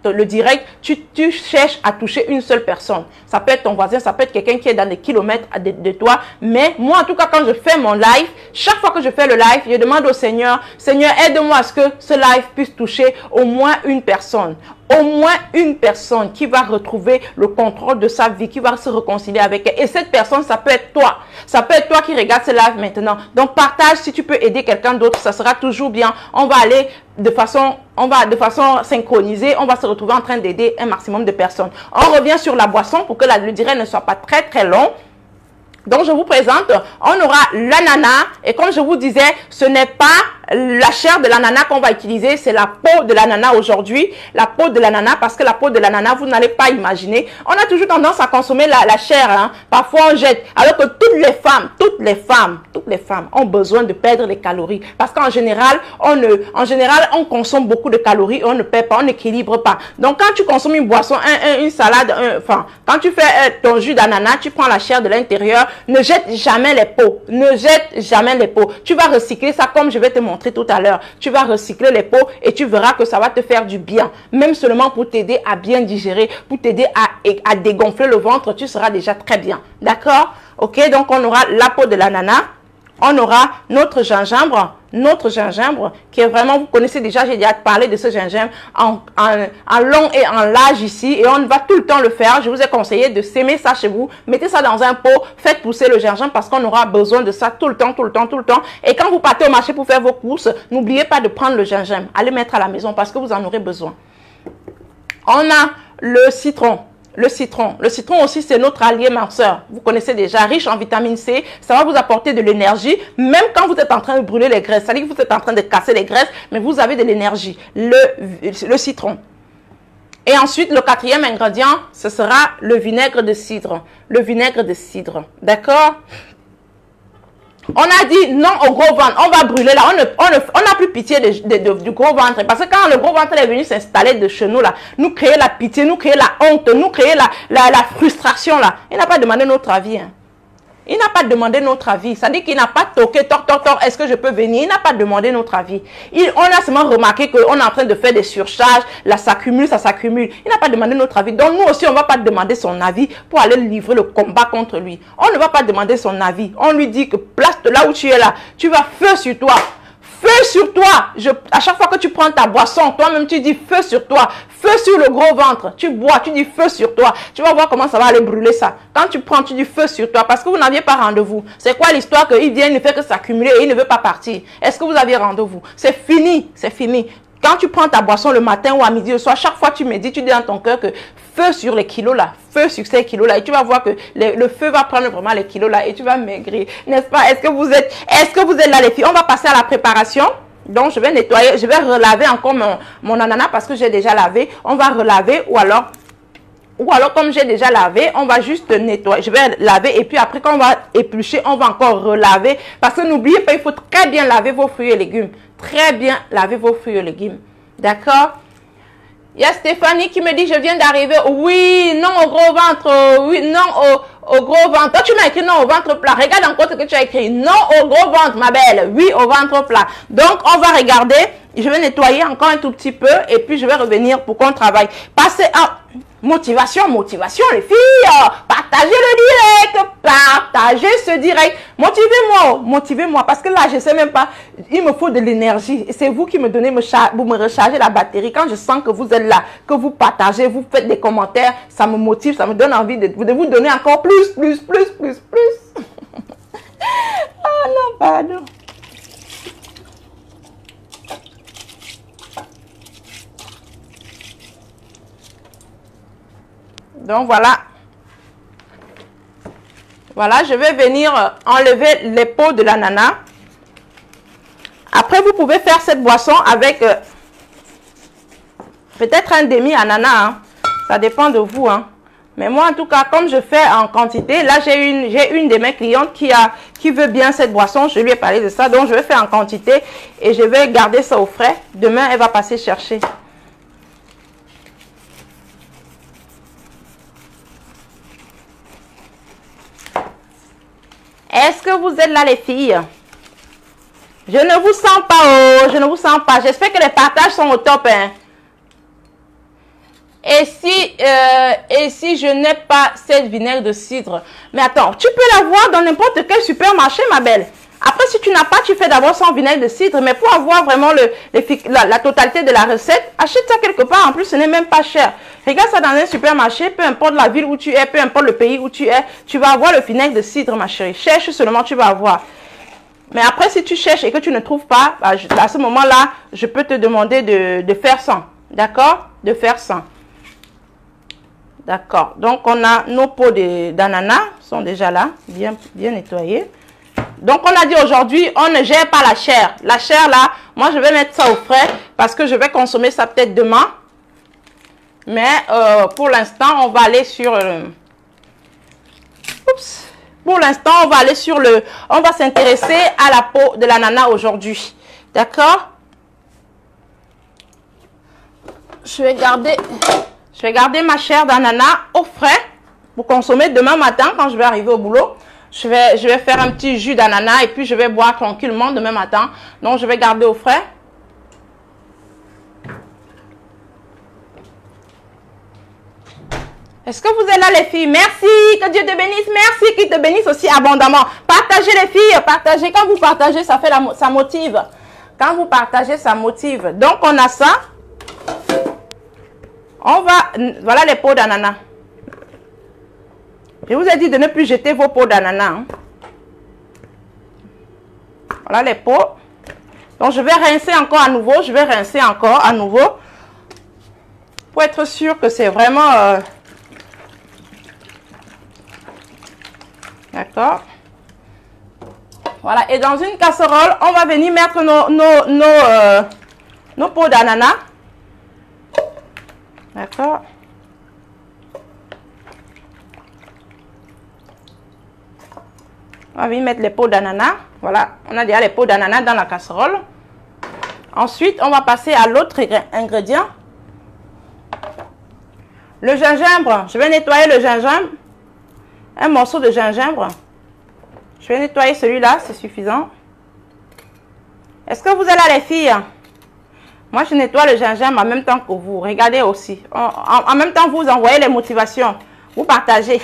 Speaker 1: le direct, tu cherches à toucher une seule personne. Ça peut être ton voisin, ça peut être quelqu'un qui est dans des kilomètres de toi. Mais moi, en tout cas, quand je fais mon live, chaque fois que je fais le live, je demande au Seigneur, Seigneur, aide-moi à ce que ce live puisse toucher au moins une personne. Au moins une personne qui va retrouver le contrôle de sa vie, qui va se réconcilier avec elle. Et cette personne, ça peut être toi. Ça peut être toi qui regarde ce live maintenant. Donc, partage si tu peux aider quelqu'un d'autre. Ça sera toujours bien. On va de façon synchronisée. On va se retrouver en train d'aider un maximum de personnes. On revient sur la boisson pour que le direct ne soit pas très, très long. Donc, je vous présente, on aura l'ananas. Et comme je vous disais, ce n'est pas la chair de l'ananas qu'on va utiliser, c'est la peau de l'ananas aujourd'hui. La peau de l'ananas, parce que la peau de l'ananas, vous n'allez pas imaginer. On a toujours tendance à consommer la chair, hein. Parfois, on jette. Alors que toutes les femmes ont besoin de perdre les calories. Parce qu'en général, on consomme beaucoup de calories et on ne perd pas, on n'équilibre pas. Donc, quand tu consommes une boisson, une salade, quand tu fais ton jus d'ananas, tu prends la chair de l'intérieur. Ne jette jamais les peaux. Ne jette jamais les peaux. Tu vas recycler ça comme je vais te montrer tout à l'heure. Tu vas recycler les peaux et tu verras que ça va te faire du bien. Même seulement pour t'aider à bien digérer, pour t'aider à dégonfler le ventre, tu seras déjà très bien. D'accord? Ok, donc on aura la peau de l'ananas. On aura notre gingembre qui est vraiment, vous connaissez déjà, j'ai déjà parlé de ce gingembre en long et en large ici et on va tout le temps le faire. Je vous ai conseillé de s'aimer ça chez vous, mettez ça dans un pot, faites pousser le gingembre parce qu'on aura besoin de ça tout le temps. Et quand vous partez au marché pour faire vos courses, n'oubliez pas de prendre le gingembre, allez mettre à la maison parce que vous en aurez besoin. On a le citron. Le citron aussi, c'est notre allié minceur. Vous connaissez déjà, riche en vitamine C. Ça va vous apporter de l'énergie, même quand vous êtes en train de brûler les graisses. C'est-à-dire que vous êtes en train de casser les graisses, mais vous avez de l'énergie. Le citron. Et ensuite, le quatrième ingrédient, ce sera le vinaigre de cidre. Le vinaigre de cidre. D'accord? On a dit non au gros ventre, on va brûler là, on n'a plus pitié du gros ventre. Parce que quand le gros ventre est venu s'installer de chez nous là, nous créer la pitié, nous créer la honte, nous créer la frustration là. Il n'a pas demandé notre avis. Hein. Il n'a pas demandé notre avis. Ça dit qu'il n'a pas toqué, est-ce que je peux venir? Il n'a pas demandé notre avis. On a seulement remarqué qu'on est en train de faire des surcharges, là ça s'accumule. Il n'a pas demandé notre avis. Donc nous aussi, on ne va pas demander son avis pour aller livrer le combat contre lui. On ne va pas demander son avis. On lui dit que place de là où tu es là, tu vas feu sur toi. Feu sur toi. À chaque fois que tu prends ta boisson, toi-même tu dis feu sur toi. Feu sur le gros ventre. Tu bois, tu dis feu sur toi. Tu vas voir comment ça va aller brûler ça. Quand tu prends, tu dis feu sur toi parce que vous n'aviez pas rendez-vous. C'est quoi l'histoire qu'il vient, il ne fait que s'accumuler et il ne veut pas partir? Est-ce que vous aviez rendez-vous? C'est fini, c'est fini. Quand tu prends ta boisson le matin ou à midi ou au soir, chaque fois tu médites, tu dis dans ton cœur que feu sur les kilos là, feu sur ces kilos là, et tu vas voir que le feu va prendre vraiment les kilos là et tu vas maigrir, n'est-ce pas? Est-ce que vous êtes là les filles? On va passer à la préparation. Donc je vais nettoyer, je vais relaver encore mon ananas parce que j'ai déjà lavé. On va relaver ou alors comme j'ai déjà lavé, on va juste nettoyer. Je vais laver et puis après quand on va éplucher, on va encore relaver. Parce que n'oubliez pas, il faut très bien laver vos fruits et légumes. très bien laver vos fruits et légumes. D'accord? Il y a Stéphanie qui me dit, je viens d'arriver. Oui, non au gros ventre. Oui, non au gros ventre. Toi, tu m'as écrit non au ventre plat. Regarde encore ce que tu as écrit. Non au gros ventre, ma belle. Oui, au ventre plat. Donc, on va regarder. Je vais nettoyer encore un tout petit peu. Et puis, je vais revenir pour qu'on travaille. Passez à motivation, motivation, les filles. Partagez le direct. Partagez ce direct. Motivez-moi. Motivez-moi. Parce que là, je ne sais même pas. Il me faut de l'énergie. C'est vous qui me donnez, vous me rechargez la batterie. Quand je sens que vous êtes là, que vous partagez, vous faites des commentaires, ça me motive, ça me donne envie de vous donner encore plus. Oh non, pardon. Donc voilà. Voilà, je vais venir enlever les peaux de l'ananas. Après, vous pouvez faire cette boisson avec peut-être un demi-ananas. Hein. Ça dépend de vous. Hein. Mais moi, en tout cas, comme je fais en quantité, là, j'ai une de mes clientes qui veut bien cette boisson. Je lui ai parlé de ça. Donc, je vais faire en quantité et je vais garder ça au frais. Demain, elle va passer chercher. Est-ce que vous êtes là, les filles? Je ne vous sens pas, oh, je ne vous sens pas. J'espère que les partages sont au top. Hein. Et si je n'ai pas cette vinaigre de cidre? Mais attends, tu peux l'avoir dans n'importe quel supermarché, ma belle. Après, si tu n'as pas, tu fais d'abord sans vinaigre de cidre. Mais pour avoir vraiment la totalité de la recette, achète ça quelque part. En plus, ce n'est même pas cher. Regarde ça dans un supermarché, peu importe la ville où tu es, peu importe le pays où tu es, tu vas avoir le vinaigre de cidre, ma chérie. Cherche seulement, tu vas avoir. Mais après, si tu cherches et que tu ne trouves pas, bah, à ce moment-là, je peux te demander de faire sans. D'accord? De faire sans. D'accord. Donc, on a nos pots d'ananas, sont déjà là, bien nettoyés. Donc, on a dit aujourd'hui, on ne gère pas la chair. La chair, là, moi, je vais mettre ça au frais parce que je vais consommer ça peut-être demain. Mais pour l'instant, on va aller sur... Oups. Pour l'instant, on va aller sur on va s'intéresser à la peau de l'ananas aujourd'hui. D'accord? Je vais garder ma chair d'ananas au frais pour consommer demain matin quand je vais arriver au boulot. Je vais faire un petit jus d'ananas et puis je vais boire tranquillement demain matin. Donc, je vais garder au frais. Est-ce que vous êtes là, les filles? Merci, que Dieu te bénisse. Merci, qu'il te bénisse aussi abondamment. Partagez, les filles, partagez. Quand vous partagez, ça motive. Quand vous partagez, ça motive. Donc, on a ça. Voilà les peaux d'ananas. Je vous ai dit de ne plus jeter vos peaux d'ananas. Hein. Voilà les peaux. Donc, je vais rincer encore à nouveau. Pour être sûr que c'est vraiment... D'accord. Voilà. Et dans une casserole, on va venir mettre nos peaux d'ananas. D'accord. On va venir mettre les peaux d'ananas. Voilà. On a déjà les peaux d'ananas dans la casserole. Ensuite, on va passer à l'autre ingrédient. Le gingembre. Je vais nettoyer le gingembre. Un morceau de gingembre. Je vais nettoyer celui-là, c'est suffisant. Est-ce que vous êtes là, les filles? Moi, je nettoie le gingembre en même temps que vous. Regardez aussi. En même temps, vous envoyez les motivations. Vous partagez.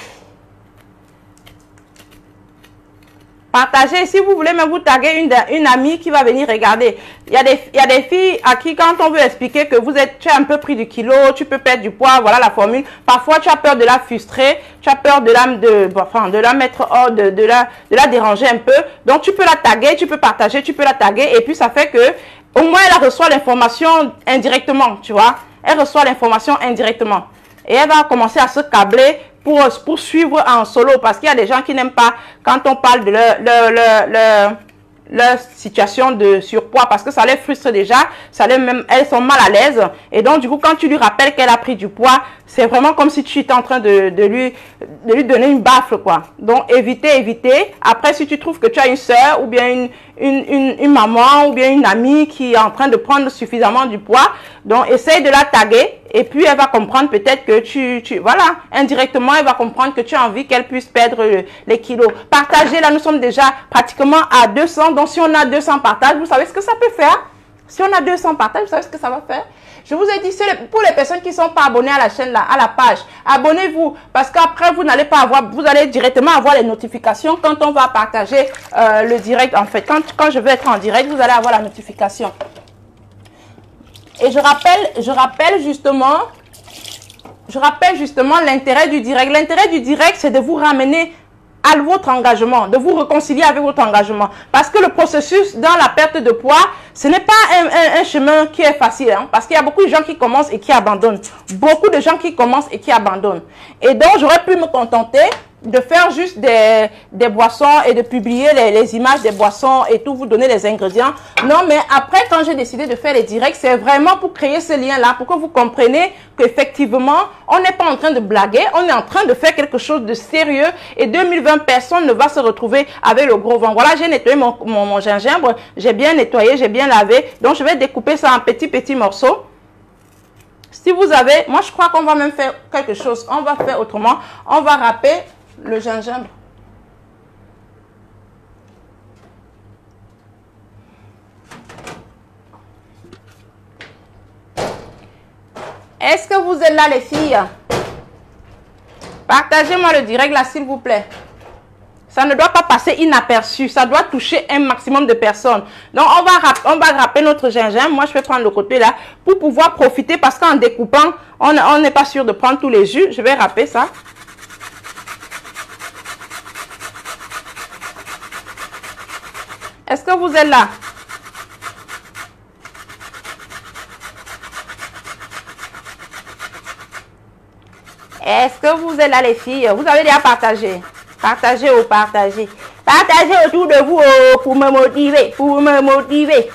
Speaker 1: Partagez. Si vous voulez même vous taguer une amie qui va venir regarder. Il y a des filles à qui, quand on veut expliquer que tu as un peu pris du kilo, tu peux perdre du poids, voilà la formule. Parfois, tu as peur de la frustrer, tu as peur de la mettre hors, de la déranger un peu. Donc, tu peux la taguer, tu peux partager, tu peux la taguer. Et puis, ça fait que, au moins, elle reçoit l'information indirectement, tu vois. Elle reçoit l'information indirectement. Et elle va commencer à se câbler pour suivre en solo. Parce qu'il y a des gens qui n'aiment pas quand on parle de leur situation de surpoids parce que ça les frustre déjà, elles sont mal à l'aise. Et donc, du coup, quand tu lui rappelles qu'elle a pris du poids, c'est vraiment comme si tu étais en train de lui donner une baffe, quoi. Donc, évitez. Après, si tu trouves que tu as une soeur ou bien une maman ou bien une amie qui est en train de prendre suffisamment du poids, donc essaye de la taguer et puis elle va comprendre peut-être que voilà, indirectement, elle va comprendre que tu as envie qu'elle puisse perdre les kilos. Partagez, là, nous sommes déjà pratiquement à 200. Donc, si on a 200 partages, vous savez ce que ça peut faire? Si on a 200 partages, vous savez ce que ça va faire? Je vous ai dit, pour les personnes qui ne sont pas abonnées à la chaîne, là, à la page, abonnez-vous parce qu'après, vous n'allez pas avoir, vous allez directement avoir les notifications quand on va partager le direct. En fait, quand je vais être en direct, vous allez avoir la notification. Et je rappelle justement l'intérêt du direct. L'intérêt du direct, c'est de vous ramener à votre engagement, de vous réconcilier avec votre engagement. Parce que le processus dans la perte de poids, ce n'est pas un chemin qui est facile, hein, parce qu'il y a beaucoup de gens qui commencent et qui abandonnent. Beaucoup de gens qui commencent et qui abandonnent. Et donc, j'aurais pu me contenter de faire juste des boissons et de publier les images des boissons et tout, vous donner les ingrédients. Non, mais après, quand j'ai décidé de faire les directs, c'est vraiment pour créer ce lien-là, pour que vous compreniez qu'effectivement, on n'est pas en train de blaguer, on est en train de faire quelque chose de sérieux et 2020, personne ne va se retrouver avec le gros ventre. Voilà, j'ai nettoyé mon gingembre, j'ai bien nettoyé, j'ai bien lavé, donc je vais découper ça en petits morceaux. Si vous avez, moi je crois qu'on va même faire quelque chose, on va faire autrement, on va râper le gingembre. Est-ce que vous êtes là les filles? Partagez-moi le direct là s'il vous plaît. Ça ne doit pas passer inaperçu, ça doit toucher un maximum de personnes. Donc on va râper notre gingembre. Moi je vais prendre le côté là pour pouvoir profiter parce qu'en découpant, on n'est pas sûr de prendre tous les jus. Je vais râper ça. Est-ce que vous êtes là? Est-ce que vous êtes là les filles? Vous avez déjà partagé? Partagez ou partagez. Partagez autour de vous pour me motiver. Pour me motiver.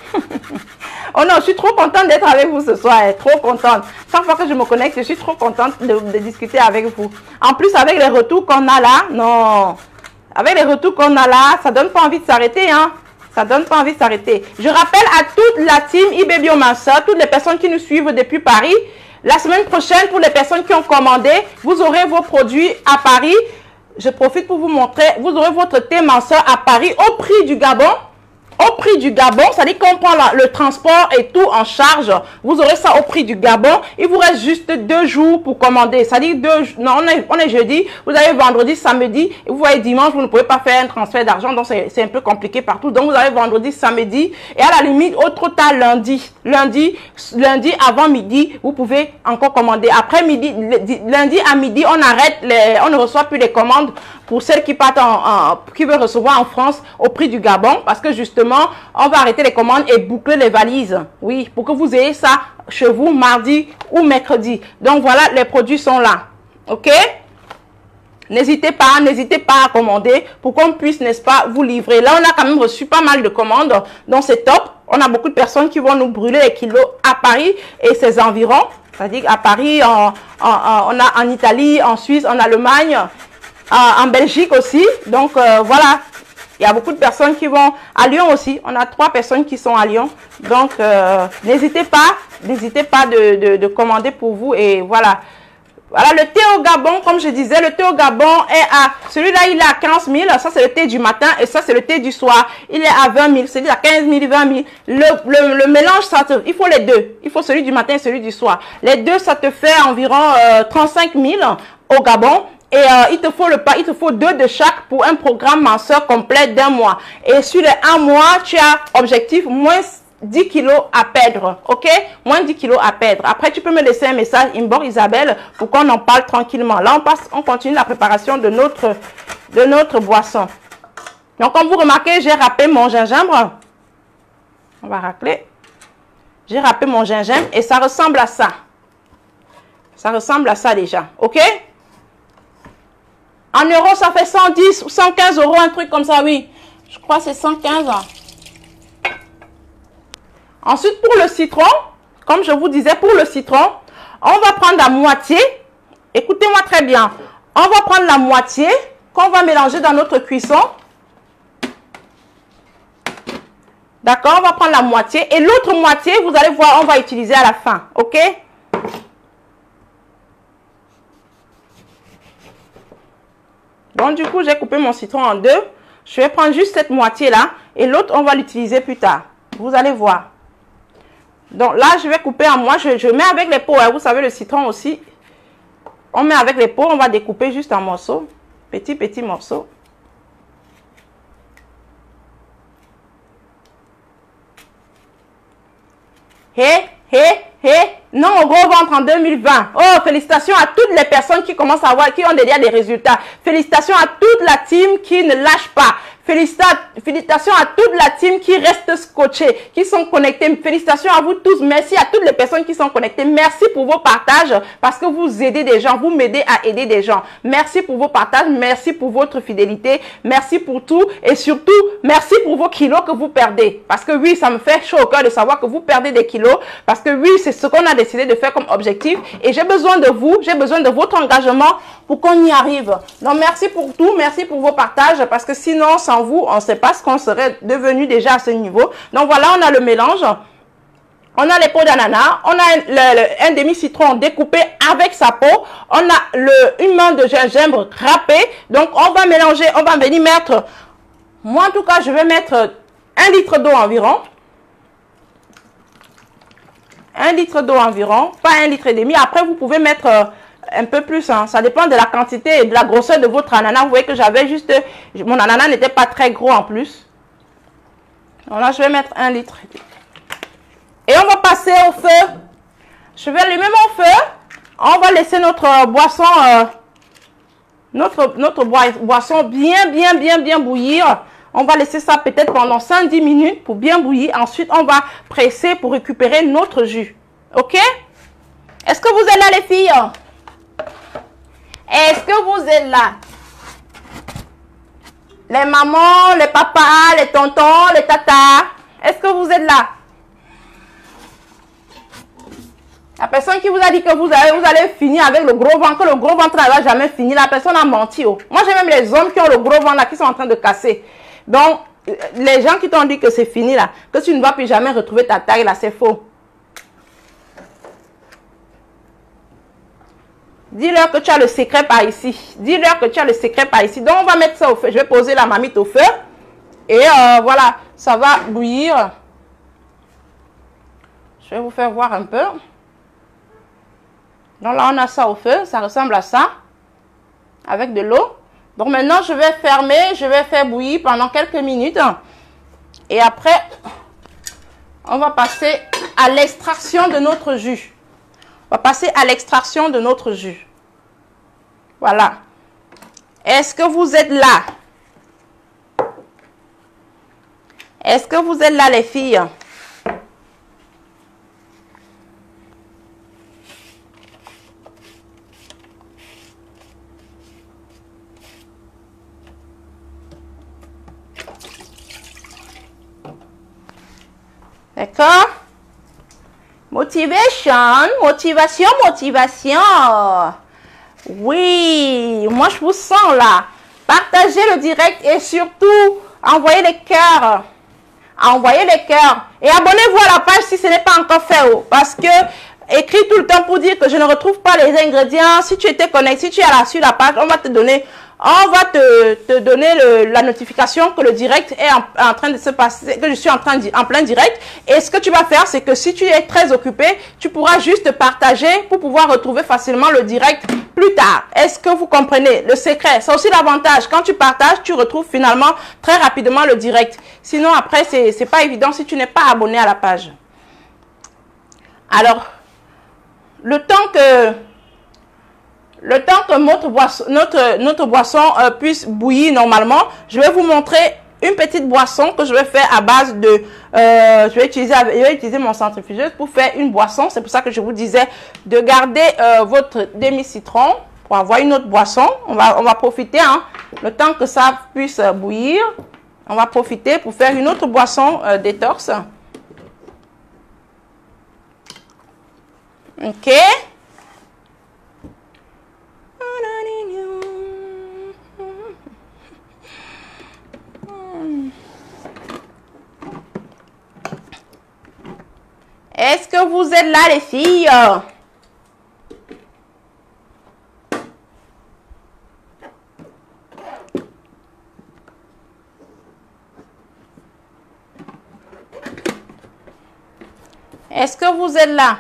Speaker 1: Oh non, je suis trop contente d'être avec vous ce soir. Trop contente. Chaque fois que je me connecte, je suis trop contente de discuter avec vous. En plus, avec les retours qu'on a là, non. Avec les retours qu'on a là, ça donne pas envie de s'arrêter, hein. Ça donne pas envie de s'arrêter. Je rappelle à toute la team eBaby Master, toutes les personnes qui nous suivent depuis Paris, la semaine prochaine, pour les personnes qui ont commandé, vous aurez vos produits à Paris. Je profite pour vous montrer, vous aurez votre thé minceur à Paris au prix du Gabon. Au prix du Gabon, c'est-à-dire qu'on prend le transport et tout en charge. Vous aurez ça au prix du Gabon. Il vous reste juste 2 jours pour commander. C'est-à-dire non, on est jeudi, vous avez vendredi, samedi, et vous voyez dimanche, vous ne pouvez pas faire un transfert d'argent, donc c'est un peu compliqué partout. Donc vous avez vendredi, samedi, et à la limite, au trop tard lundi avant midi, vous pouvez encore commander. Après midi, lundi à midi, on arrête, on ne reçoit plus les commandes pour celles qui partent qui veulent recevoir en France au prix du Gabon, parce que justement, on va arrêter les commandes et boucler les valises. Oui, pour que vous ayez ça chez vous mardi ou mercredi. Donc voilà, les produits sont là. Ok? N'hésitez pas à commander pour qu'on puisse, n'est-ce pas, vous livrer. Là, on a quand même reçu pas mal de commandes, donc c'est top. On a beaucoup de personnes qui vont nous brûler les kilos à Paris et ses environs. C'est-à-dire à Paris, on a en Italie, en Suisse, en Allemagne, en Belgique aussi. Donc voilà, il y a beaucoup de personnes qui vont à Lyon aussi. On a 3 personnes qui sont à Lyon. Donc n'hésitez pas de commander pour vous. Et voilà. Voilà, le thé au Gabon, comme je disais, le thé au Gabon est à, celui-là il est à 15 000, ça c'est le thé du matin et ça c'est le thé du soir. Il est à 20 000, c'est-à-dire à 15 000, 20 000. Le mélange, il faut les deux. Il faut celui du matin et celui du soir. Les deux, ça te fait environ 35 000 au Gabon. Et il te faut 2 de chaque pour un programme minceur complet d'1 mois. Et sur les 1 mois, tu as objectif moins 10 kilos à perdre, ok? Moins 10 kilos à perdre. Après, tu peux me laisser un message inbox Isabelle pour qu'on en parle tranquillement. Là, on continue la préparation de notre boisson. Donc, comme vous remarquez, j'ai râpé mon gingembre. On va racler. J'ai râpé mon gingembre et ça ressemble à ça. Ça ressemble à ça déjà, ok? En euros, ça fait 110 ou 115 euros, un truc comme ça, oui. Je crois que c'est 115 ans. Ensuite, pour le citron, comme je vous disais, pour le citron, on va prendre la moitié. Écoutez-moi très bien. On va prendre la moitié qu'on va mélanger dans notre cuisson. D'accord, on va prendre la moitié. Et l'autre moitié, vous allez voir, on va utiliser à la fin. OK? Donc, du coup, j'ai coupé mon citron en deux. Je vais prendre juste cette moitié-là. Et l'autre, on va l'utiliser plus tard. Vous allez voir. Donc, là, je vais couper en moi. Je mets avec les peaux. Hein. Vous savez, le citron aussi. On met avec les peaux. On va découper juste en morceaux. Petits morceaux. Non au gros ventre en 2020. Oh, félicitations à toutes les personnes qui commencent à voir, qui ont déjà des résultats. Félicitations à toute la team qui ne lâche pas. Félicitations à toute la team qui reste scotchée, qui sont connectés. Félicitations à vous tous. Merci à toutes les personnes qui sont connectées. Merci pour vos partages parce que vous aidez des gens. Vous m'aidez à aider des gens. Merci pour vos partages. Merci pour votre fidélité. Merci pour tout. Et surtout, merci pour vos kilos que vous perdez. Parce que oui, ça me fait chaud au cœur de savoir que vous perdez des kilos. Parce que oui, c'est ce qu'on a décidé de faire comme objectif. Et j'ai besoin de vous. J'ai besoin de votre engagement pour qu'on y arrive. Donc, merci pour tout. Merci pour vos partages. Parce que sinon, sans vous, on ne sait pas ce qu'on serait devenu déjà à ce niveau. Donc voilà, on a le mélange. On a les peaux d'ananas. On a un demi-citron découpé avec sa peau. On a une main de gingembre râpé. Donc on va mélanger. On va venir mettre, moi en tout cas, je vais mettre 1 litre d'eau environ. 1 litre d'eau environ. Pas 1,5 litre. Après, vous pouvez mettre un peu plus, hein. Ça dépend de la quantité et de la grosseur de votre ananas. Vous voyez que j'avais juste, mon ananas n'était pas très gros en plus. Donc là, je vais mettre 1 litre. Et on va passer au feu. Je vais allumer mon feu. On va laisser notre boisson, notre boisson bien bouillir. On va laisser ça peut-être pendant 5-10 minutes pour bien bouillir. Ensuite, on va presser pour récupérer notre jus. OK? Est-ce que vous êtes là, les filles? Est-ce que vous êtes là? Les mamans, les papas, les tontons, les tatas. Est-ce que vous êtes là? La personne qui vous a dit que vous allez finir avec le gros ventre, que le gros ventre ne va jamais finir, la personne a menti. Oh. Moi, j'ai même les hommes qui ont le gros ventre là, qui sont en train de casser. Donc, les gens qui t'ont dit que c'est fini là, que tu ne vas plus jamais retrouver ta taille là, c'est faux. Dis-leur que tu as le secret par ici. Dis-leur que tu as le secret par ici. Donc, on va mettre ça au feu. Je vais poser la marmite au feu. Et voilà, ça va bouillir. Je vais vous faire voir un peu. Donc là, on a ça au feu. Ça ressemble à ça. Avec de l'eau. Donc maintenant, je vais fermer. Je vais faire bouillir pendant quelques minutes. Et après, on va passer à l'extraction de notre jus. On va passer à l'extraction de notre jus. Voilà. Est-ce que vous êtes là? Est-ce que vous êtes là, les filles? D'accord? Motivation. Oui, moi je vous sens là. Partagez le direct et surtout, envoyez les cœurs. Envoyez les cœurs. Et abonnez-vous à la page si ce n'est pas encore fait. Parce que, écris tout le temps pour dire que je ne retrouve pas les ingrédients. Si tu étais connecté, si tu es là sur la page, on va te donner la notification que le direct est en train de se passer, que je suis en plein direct. Et ce que tu vas faire, c'est que si tu es très occupé, tu pourras juste partager pour pouvoir retrouver facilement le direct plus tard. Est-ce que vous comprenez le secret? C'est aussi l'avantage. Quand tu partages, tu retrouves finalement très rapidement le direct. Sinon, après, c'est pas évident si tu n'es pas abonné à la page. Alors, le temps que notre boisson puisse bouillir normalement, je vais vous montrer une petite boisson que je vais faire à base de... je vais utiliser mon centrifugeuse pour faire une boisson. C'est pour ça que je vous disais de garder votre demi-citron pour avoir une autre boisson. On va profiter, hein, le temps que ça puisse bouillir. On va profiter pour faire une autre boisson détox. Ok. Est-ce que vous êtes là, les filles? Est-ce que vous êtes là?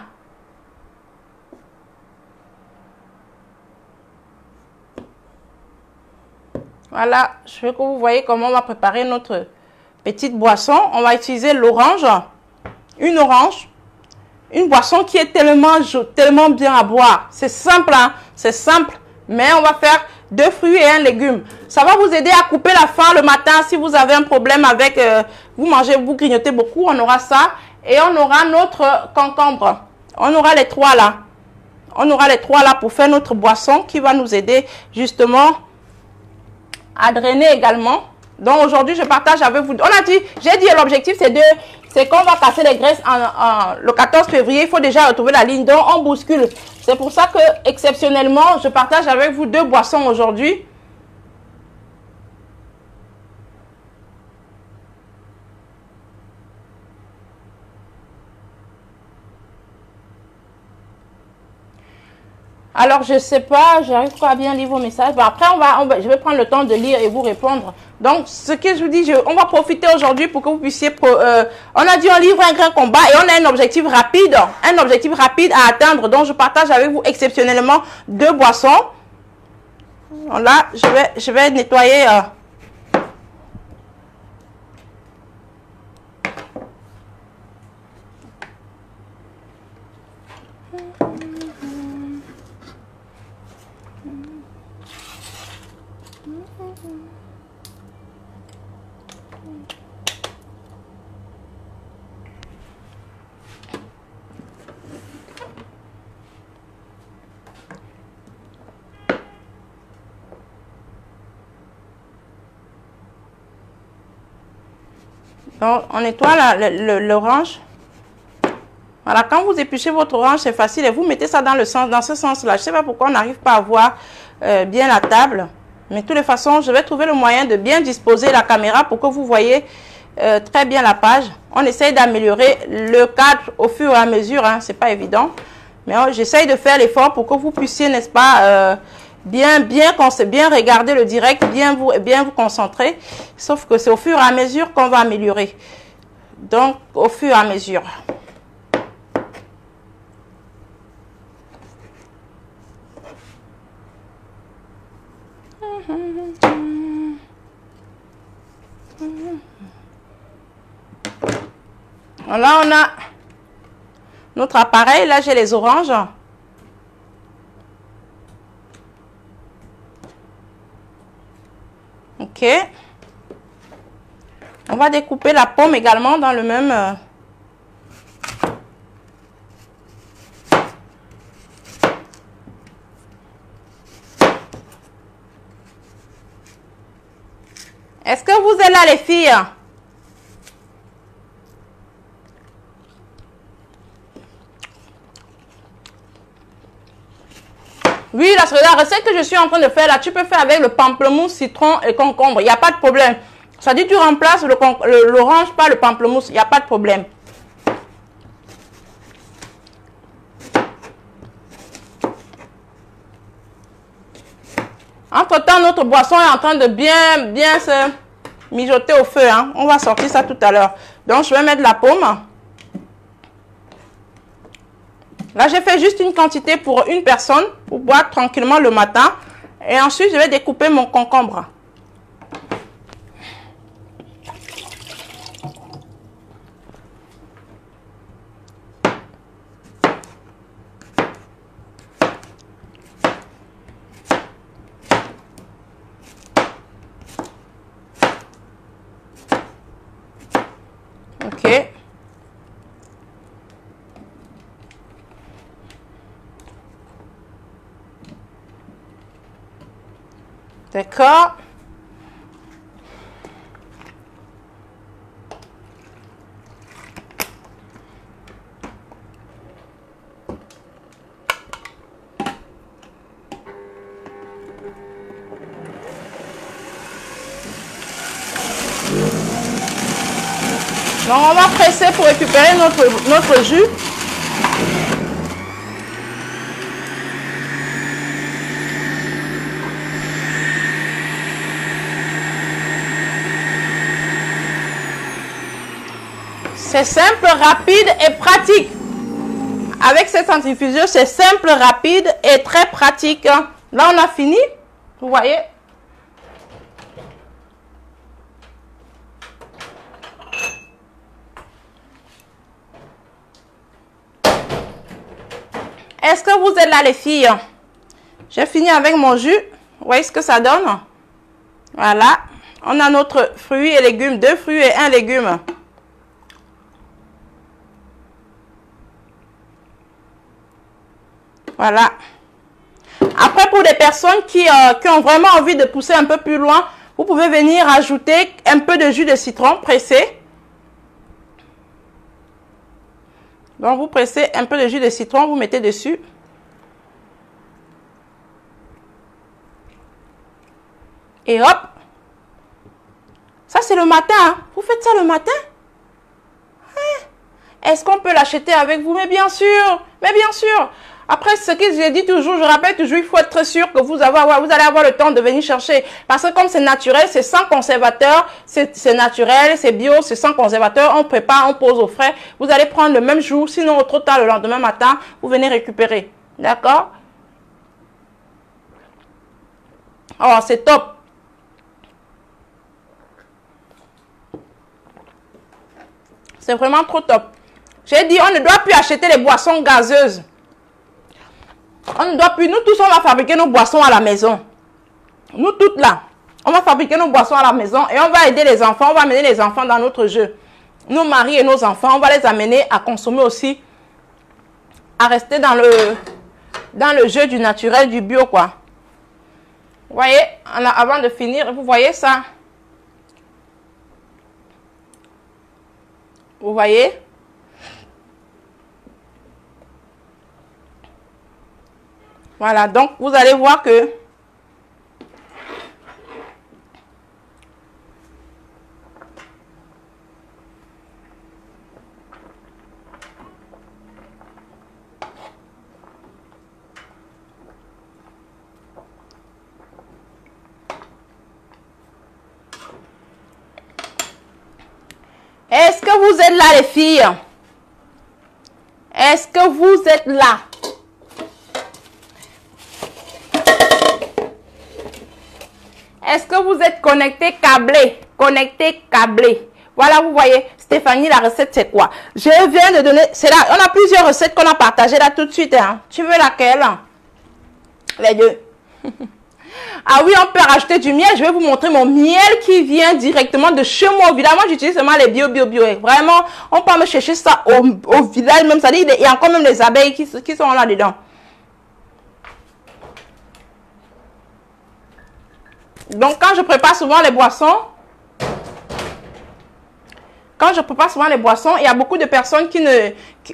Speaker 1: Voilà, je veux que vous voyez comment on va préparer notre petite boisson. On va utiliser l'orange, une boisson qui est tellement bien à boire. C'est simple, hein? C'est simple, mais on va faire 2 fruits et un légume. Ça va vous aider à couper la faim le matin si vous avez un problème avec, vous grignotez beaucoup, on aura ça. Et on aura notre concombre. On aura les 3 là. On aura les 3 là pour faire notre boisson qui va nous aider justement à drainer également. Donc aujourd'hui, je partage avec vous. On a dit, j'ai dit l'objectif c'est qu'on va casser les graisses le 14 février. Il faut déjà retrouver la ligne. Donc on bouscule. C'est pour ça que exceptionnellement, je partage avec vous 2 boissons aujourd'hui. Alors, je sais pas, j'arrive pas à bien lire vos messages. Bon, après, je vais prendre le temps de lire et vous répondre. Donc, ce que je vous dis, on va profiter aujourd'hui pour que vous puissiez... on a dit on livre un grand combat et on a un objectif rapide à atteindre. Donc, je partage avec vous exceptionnellement 2 boissons. Là, je vais nettoyer... Donc, on nettoie l'orange. Voilà, quand vous épluchez votre orange, c'est facile. Et vous mettez ça dans ce sens-là. Je ne sais pas pourquoi on n'arrive pas à voir bien la table. Mais de toutes les façons, je vais trouver le moyen de bien disposer la caméra pour que vous voyez très bien la page. On essaye d'améliorer le cadre au fur et à mesure. Hein, ce n'est pas évident. Mais j'essaye de faire l'effort pour que vous puissiez, n'est-ce pas, bien regarder le direct, bien vous concentrer. Sauf que c'est au fur et à mesure qu'on va améliorer. Donc, au fur et à mesure. Là, on a notre appareil. Là, j'ai les oranges. Ok. On va découper la pomme également dans le même... Est-ce que vous êtes là, les filles? Oui, la recette que je suis en train de faire là, tu peux faire avec le pamplemousse, citron et concombre. Il n'y a pas de problème. Ça dit tu remplaces l'orange par le pamplemousse. Il n'y a pas de problème. Entre-temps, notre boisson est en train de bien se mijoter au feu. Hein. On va sortir ça tout à l'heure. Donc, je vais mettre la pomme. Là, j'ai fait juste une quantité pour une personne pour boire tranquillement le matin. Et ensuite, je vais découper mon concombre. Ok. D'accord. Donc, on va presser pour récupérer notre jus. C'est simple, rapide et pratique. Avec cette centrifugeuse, c'est simple, rapide et très pratique. Là, on a fini. Vous voyez? Est-ce que vous êtes là, les filles? J'ai fini avec mon jus. Vous voyez ce que ça donne? Voilà. On a notre fruit et légumes. 2 fruits et 1 légume. Voilà. Après, pour des personnes qui ont vraiment envie de pousser un peu plus loin, vous pouvez venir ajouter un peu de jus de citron pressé. Donc, vous pressez un peu de jus de citron, vous mettez dessus. Et hop. Ça, c'est le matin. Hein. Vous faites ça le matin? Est-ce qu'on peut l'acheter avec vous? Mais bien sûr. Mais bien sûr. Après, ce que j'ai dit toujours, je rappelle toujours, il faut être très sûr que vous allez avoir le temps de venir chercher. Parce que comme c'est naturel, c'est sans conservateur, c'est naturel, c'est bio, c'est sans conservateur, on prépare, on pose au frais. Vous allez prendre le même jour, sinon trop tard le lendemain matin, vous venez récupérer. D'accord? Oh, c'est top. C'est vraiment trop top. J'ai dit, on ne doit plus acheter les boissons gazeuses. On ne doit plus, nous tous, on va fabriquer nos boissons à la maison. Nous toutes là, on va fabriquer nos boissons à la maison et on va aider les enfants, on va amener les enfants dans notre jeu. Nos maris et nos enfants, on va les amener à consommer aussi, à rester dans le jeu du naturel, du bio, quoi. Vous voyez, avant de finir, vous voyez ça? Vous voyez? Voilà, donc vous allez voir que est-ce que vous êtes là, les filles? Est-ce que vous êtes là? Est-ce que vous êtes connecté câblé? Connecté câblé. Voilà, vous voyez, Stéphanie, la recette, c'est quoi? Je viens de donner, c'est là, on a plusieurs recettes qu'on a partagées là tout de suite. Hein. Tu veux laquelle? Les deux. Ah oui, on peut rajouter du miel. Je vais vous montrer mon miel qui vient directement de chez moi au village. Moi, j'utilise seulement les bio. Vraiment, on peut me chercher ça au village même. Ça dit, il y a encore même les abeilles qui sont là-dedans. Donc, quand je prépare souvent les boissons, il y a beaucoup de personnes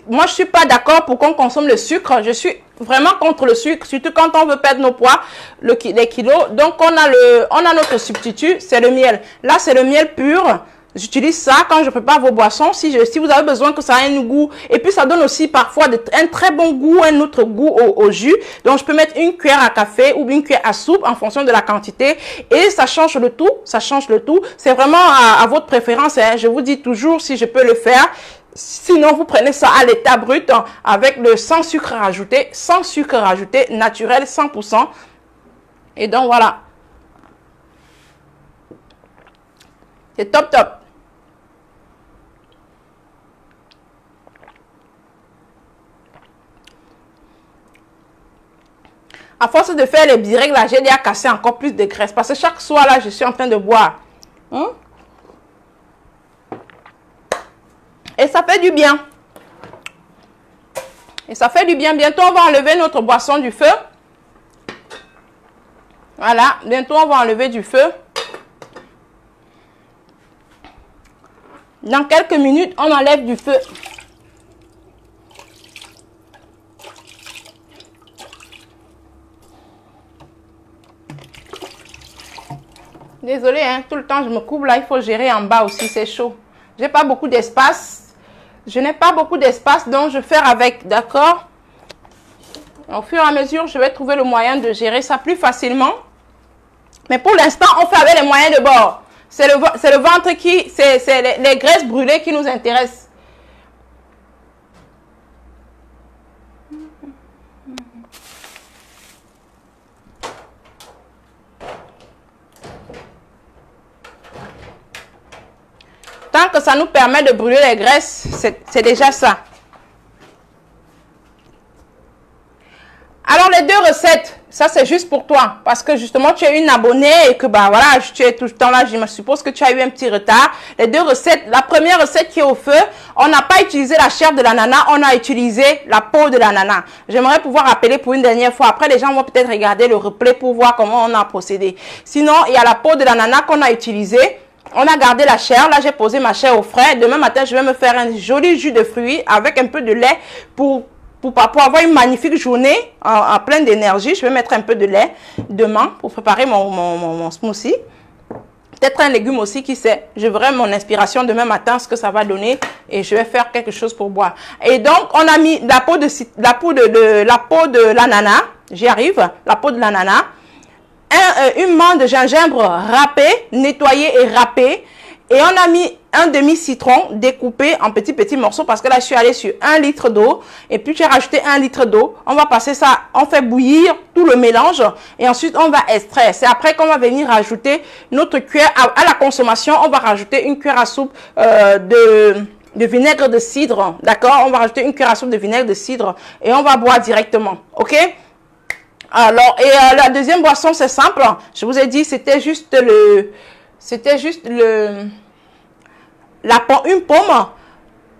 Speaker 1: moi, je ne suis pas d'accord pour qu'on consomme le sucre. Je suis vraiment contre le sucre, surtout quand on veut perdre nos poids, les kilos. Donc, on a notre substitut, c'est le miel. Là, c'est le miel pur. J'utilise ça quand je prépare vos boissons. Si vous avez besoin que ça ait un goût. Et puis, ça donne aussi parfois un très bon goût, un autre goût au jus. Donc, je peux mettre une cuillère à café ou une cuillère à soupe en fonction de la quantité. Et ça change le tout. Ça change le tout. C'est vraiment à votre préférence. Hein. Je vous dis toujours si je peux le faire. Sinon, vous prenez ça à l'état brut hein, avec le sans sucre rajouté, naturel, 100%. Et donc, voilà. C'est top, top. À force de faire les directs, là, j'ai déjà cassé encore plus de graisse. Parce que chaque soir, là, je suis en train de boire. Et ça fait du bien. Et ça fait du bien. Bientôt, on va enlever notre boisson du feu. Voilà. Bientôt, on va enlever du feu. Dans quelques minutes, on enlève du feu. Désolée, hein, tout le temps je me coupe là, il faut gérer en bas aussi, c'est chaud. J'ai pas beaucoup d'espace. Je n'ai pas beaucoup d'espace, donc je fais avec, d'accord? Au fur et à mesure, je vais trouver le moyen de gérer ça plus facilement. Mais pour l'instant, on fait avec les moyens de bord. C'est le ventre qui, c'est les graisses brûlées qui nous intéressent. Tant que ça nous permet de brûler les graisses, c'est déjà ça. Alors les deux recettes, ça c'est juste pour toi. Parce que justement tu es une abonnée et que bah voilà, tu es tout le temps là, je me suppose que tu as eu un petit retard. Les deux recettes, la première recette qui est au feu, on n'a pas utilisé la chair de l'ananas, on a utilisé la peau de l'ananas. J'aimerais pouvoir rappeler pour une dernière fois. Après les gens vont peut-être regarder le replay pour voir comment on a procédé. Sinon, il y a la peau de l'ananas qu'on a utilisée. On a gardé la chair. Là, j'ai posé ma chair au frais. Demain matin, je vais me faire un joli jus de fruits avec un peu de lait pour avoir une magnifique journée en pleine d'énergie. Je vais mettre un peu de lait demain pour préparer mon smoothie. Peut-être un légume aussi, qui sait. Je verrai mon inspiration demain matin, ce que ça va donner. Et je vais faire quelque chose pour boire. Et donc, on a mis la peau de l'ananas. J'y arrive. La peau de l'ananas. Une main de gingembre râpé, nettoyé et râpé. Et on a mis un demi-citron découpé en petits morceaux parce que là, je suis allée sur 1 litre d'eau. Et puis, j'ai rajouté 1 litre d'eau. On va passer ça, on fait bouillir tout le mélange. Et ensuite, on va extraire. C'est après qu'on va venir rajouter notre cuillère à la consommation. On va rajouter une cuillère à soupe de vinaigre de cidre. D'accord? On va rajouter une cuillère à soupe de vinaigre de cidre. Et on va boire directement. OK? Alors, et la deuxième boisson, c'est simple. Je vous ai dit, c'était juste une pomme,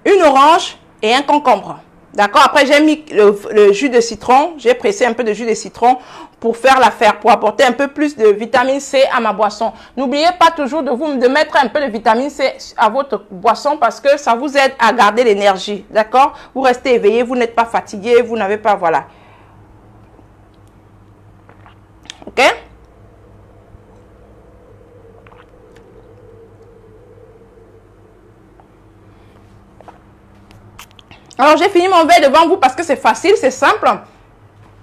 Speaker 1: une orange et un concombre. D'accord? Après, j'ai mis le jus de citron. J'ai pressé un peu de jus de citron pour faire l'affaire, pour apporter un peu plus de vitamine C à ma boisson. N'oubliez pas toujours de mettre un peu de vitamine C à votre boisson parce que ça vous aide à garder l'énergie. D'accord? Vous restez éveillé, vous n'êtes pas fatigué, vous n'avez pas, voilà. OK? Alors, j'ai fini mon verre devant vous parce que c'est facile, c'est simple.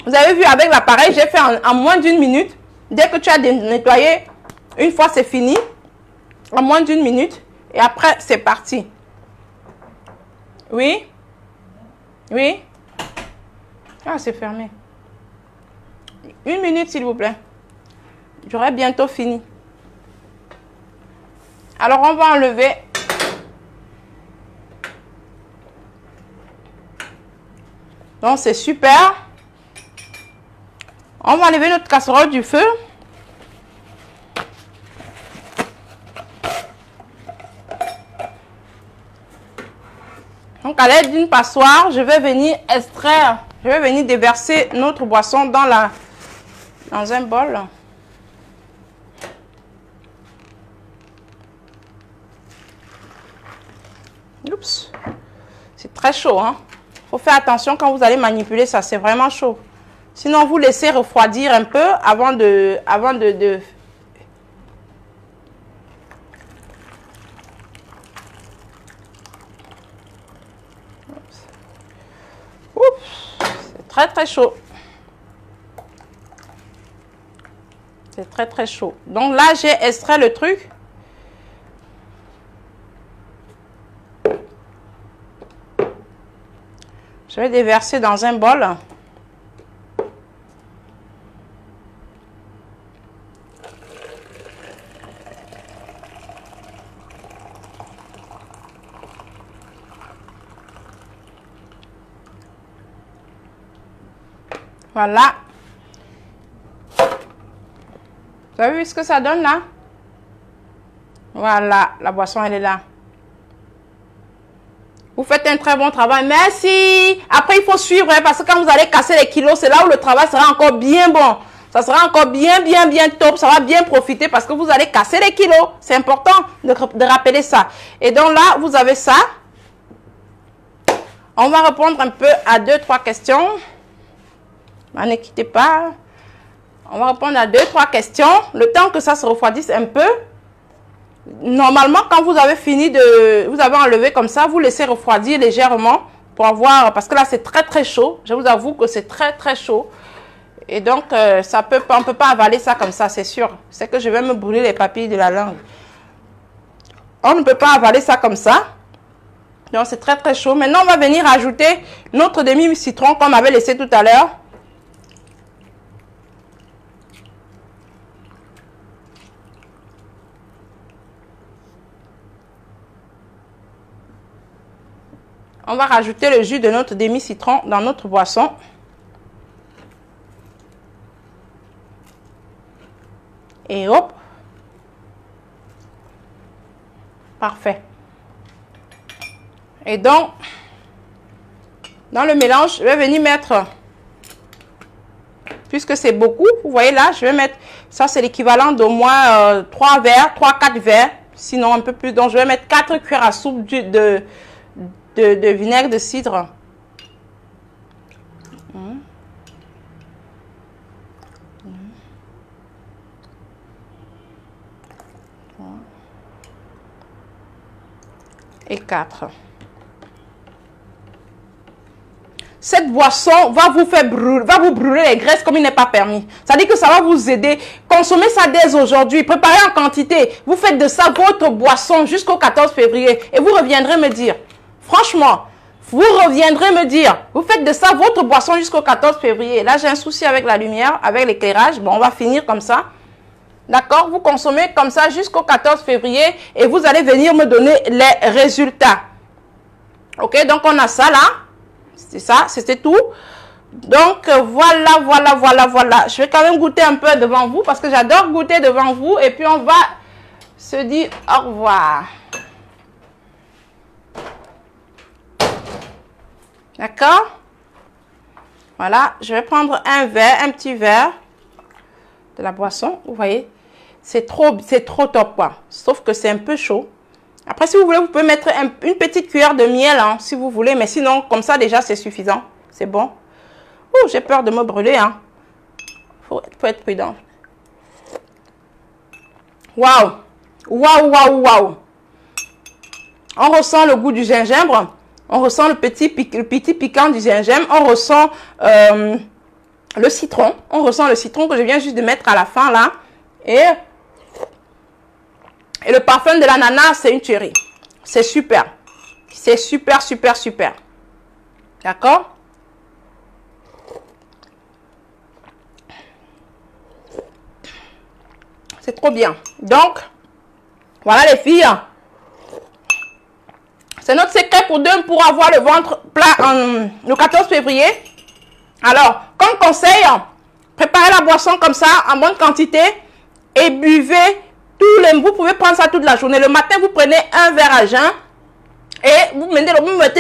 Speaker 1: Vous avez vu avec l'appareil, j'ai fait en moins d'1 minute. Dès que tu as nettoyé, une fois c'est fini, en moins d'1 minute. Et après, c'est parti. Oui? Oui? Ah, c'est fermé. 1 minute, s'il vous plaît. J'aurai bientôt fini. Alors, on va enlever. Donc, c'est super. On va enlever notre casserole du feu. Donc, à l'aide d'une passoire, je vais venir extraire, je vais venir déverser notre boisson dans un bol. Oups. C'est très chaud, hein. Faut faire attention quand vous allez manipuler ça, c'est vraiment chaud. Sinon, vous laissez refroidir un peu avant de... Oups, c'est très très chaud. C'est très très chaud. Donc là, j'ai extrait le truc. Je vais déverser dans un bol. Voilà. Vous avez vu ce que ça donne là? Voilà, la boisson elle est là. Vous faites un très bon travail. Merci. Après, il faut suivre hein, parce que quand vous allez casser les kilos, c'est là où le travail sera encore bien bon. Ça sera encore bien top. Ça va bien profiter parce que vous allez casser les kilos. C'est important de rappeler ça. Et donc là, vous avez ça. On va répondre un peu à 2-3 questions. Ne quittez pas. On va répondre à 2-3 questions. Le temps que ça se refroidisse un peu. Normalement, quand vous avez fini de... Vous avez enlevé comme ça, vous laissez refroidir légèrement pour avoir... Parce que là, c'est très très chaud. Je vous avoue que c'est très très chaud. Et donc, on ne peut pas avaler ça comme ça, c'est sûr. C'est que je vais me brûler les papilles de la langue. On ne peut pas avaler ça comme ça. Donc, c'est très très chaud. Maintenant, on va venir ajouter notre demi-citron qu'on avait laissé tout à l'heure. On va rajouter le jus de notre demi-citron dans notre boisson. Et hop. Parfait. Et donc, dans le mélange, je vais venir mettre, puisque c'est beaucoup, vous voyez là, je vais mettre, ça c'est l'équivalent d'au moins 3 verres, 3-4 verres, sinon un peu plus. Donc, je vais mettre 4 cuillères à soupe de vinaigre de cidre. Et 4. Cette boisson va vous faire brûler, va vous brûler les graisses comme il n'est pas permis. Ça dit que ça va vous aider. Consommez ça dès aujourd'hui. Préparez en quantité. Vous faites de ça votre boisson jusqu'au 14 février. Et vous reviendrez me dire. Franchement, vous reviendrez me dire. Vous faites de ça votre boisson jusqu'au 14 février. Là, j'ai un souci avec la lumière, avec l'éclairage. Bon, on va finir comme ça. D'accord? Vous consommez comme ça jusqu'au 14 février et vous allez venir me donner les résultats. Ok? Donc, on a ça là. C'est ça, c'était tout. Donc, voilà. Je vais quand même goûter un peu devant vous parce que j'adore goûter devant vous. Et puis, on va se dire au revoir. D'accord? Voilà, je vais prendre un verre, un petit verre de la boisson. Vous voyez? C'est trop top, quoi. Sauf que c'est un peu chaud. Après, si vous voulez, vous pouvez mettre une petite cuillère de miel, hein, si vous voulez. Mais sinon, comme ça, déjà, c'est suffisant. C'est bon. Ouh, j'ai peur de me brûler, hein. Faut être prudent. Waouh! Waouh! On ressent le goût du gingembre. On ressent le petit piquant du gingembre. On ressent le citron. On ressent le citron que je viens juste de mettre à la fin, là. Et le parfum de l'ananas, c'est une tuerie. C'est super. C'est super. D'accord? C'est trop bien. Donc, voilà les filles. C'est notre secret pour avoir le ventre plat le 14 février. Alors, comme conseil, préparez la boisson comme ça, en bonne quantité. Et buvez vous pouvez prendre ça toute la journée. Le matin, vous prenez un verre à jeun et vous mettez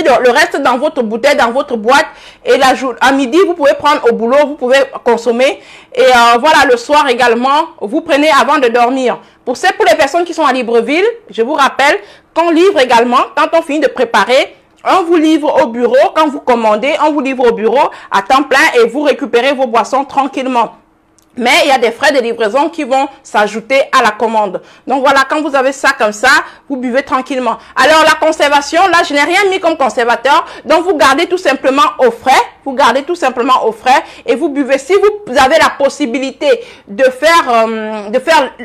Speaker 1: le reste dans votre bouteille, dans votre boîte. Et à midi, vous pouvez prendre au boulot, vous pouvez consommer. Et voilà, le soir également, vous prenez avant de dormir. Pour les personnes qui sont à Libreville, je vous rappelle qu'on livre également, quand on finit de préparer, on vous livre au bureau. Quand vous commandez, on vous livre au bureau à temps plein et vous récupérez vos boissons tranquillement. Mais il y a des frais de livraison qui vont s'ajouter à la commande. Donc voilà, quand vous avez ça comme ça, vous buvez tranquillement. Alors la conservation, là, je n'ai rien mis comme conservateur. Donc vous gardez tout simplement au frais. Vous gardez tout simplement au frais et vous buvez. Si vous avez la possibilité de faire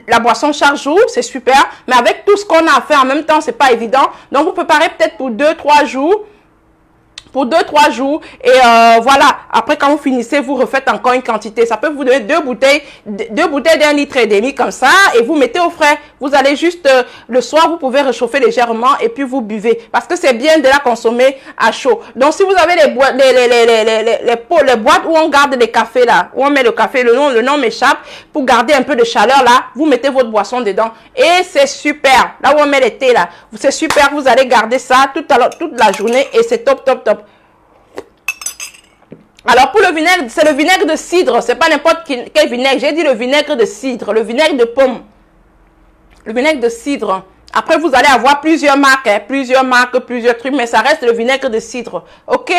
Speaker 1: la boisson chaque jour, c'est super. Mais avec tout ce qu'on a à faire en même temps, c'est pas évident. Donc vous préparez peut-être pour 2-3 jours. Pour 2-3 jours et voilà, après quand vous finissez, vous refaites encore une quantité. Ça peut vous donner deux bouteilles d'1,5 litre comme ça et vous mettez au frais. Vous allez juste le soir, vous pouvez réchauffer légèrement et puis vous buvez parce que c'est bien de la consommer à chaud. Donc si vous avez les boîtes où on garde les cafés là, où on met le café, le nom m'échappe, pour garder un peu de chaleur là, vous mettez votre boisson dedans et c'est super. Là où on met les thés là, c'est super, vous allez garder ça toute la journée et c'est top. Alors pour le vinaigre, c'est le vinaigre de cidre, c'est pas n'importe quel vinaigre. J'ai dit le vinaigre de cidre, le vinaigre de pomme. Le vinaigre de cidre. Après vous allez avoir plusieurs marques, plusieurs trucs, mais ça reste le vinaigre de cidre. Ok?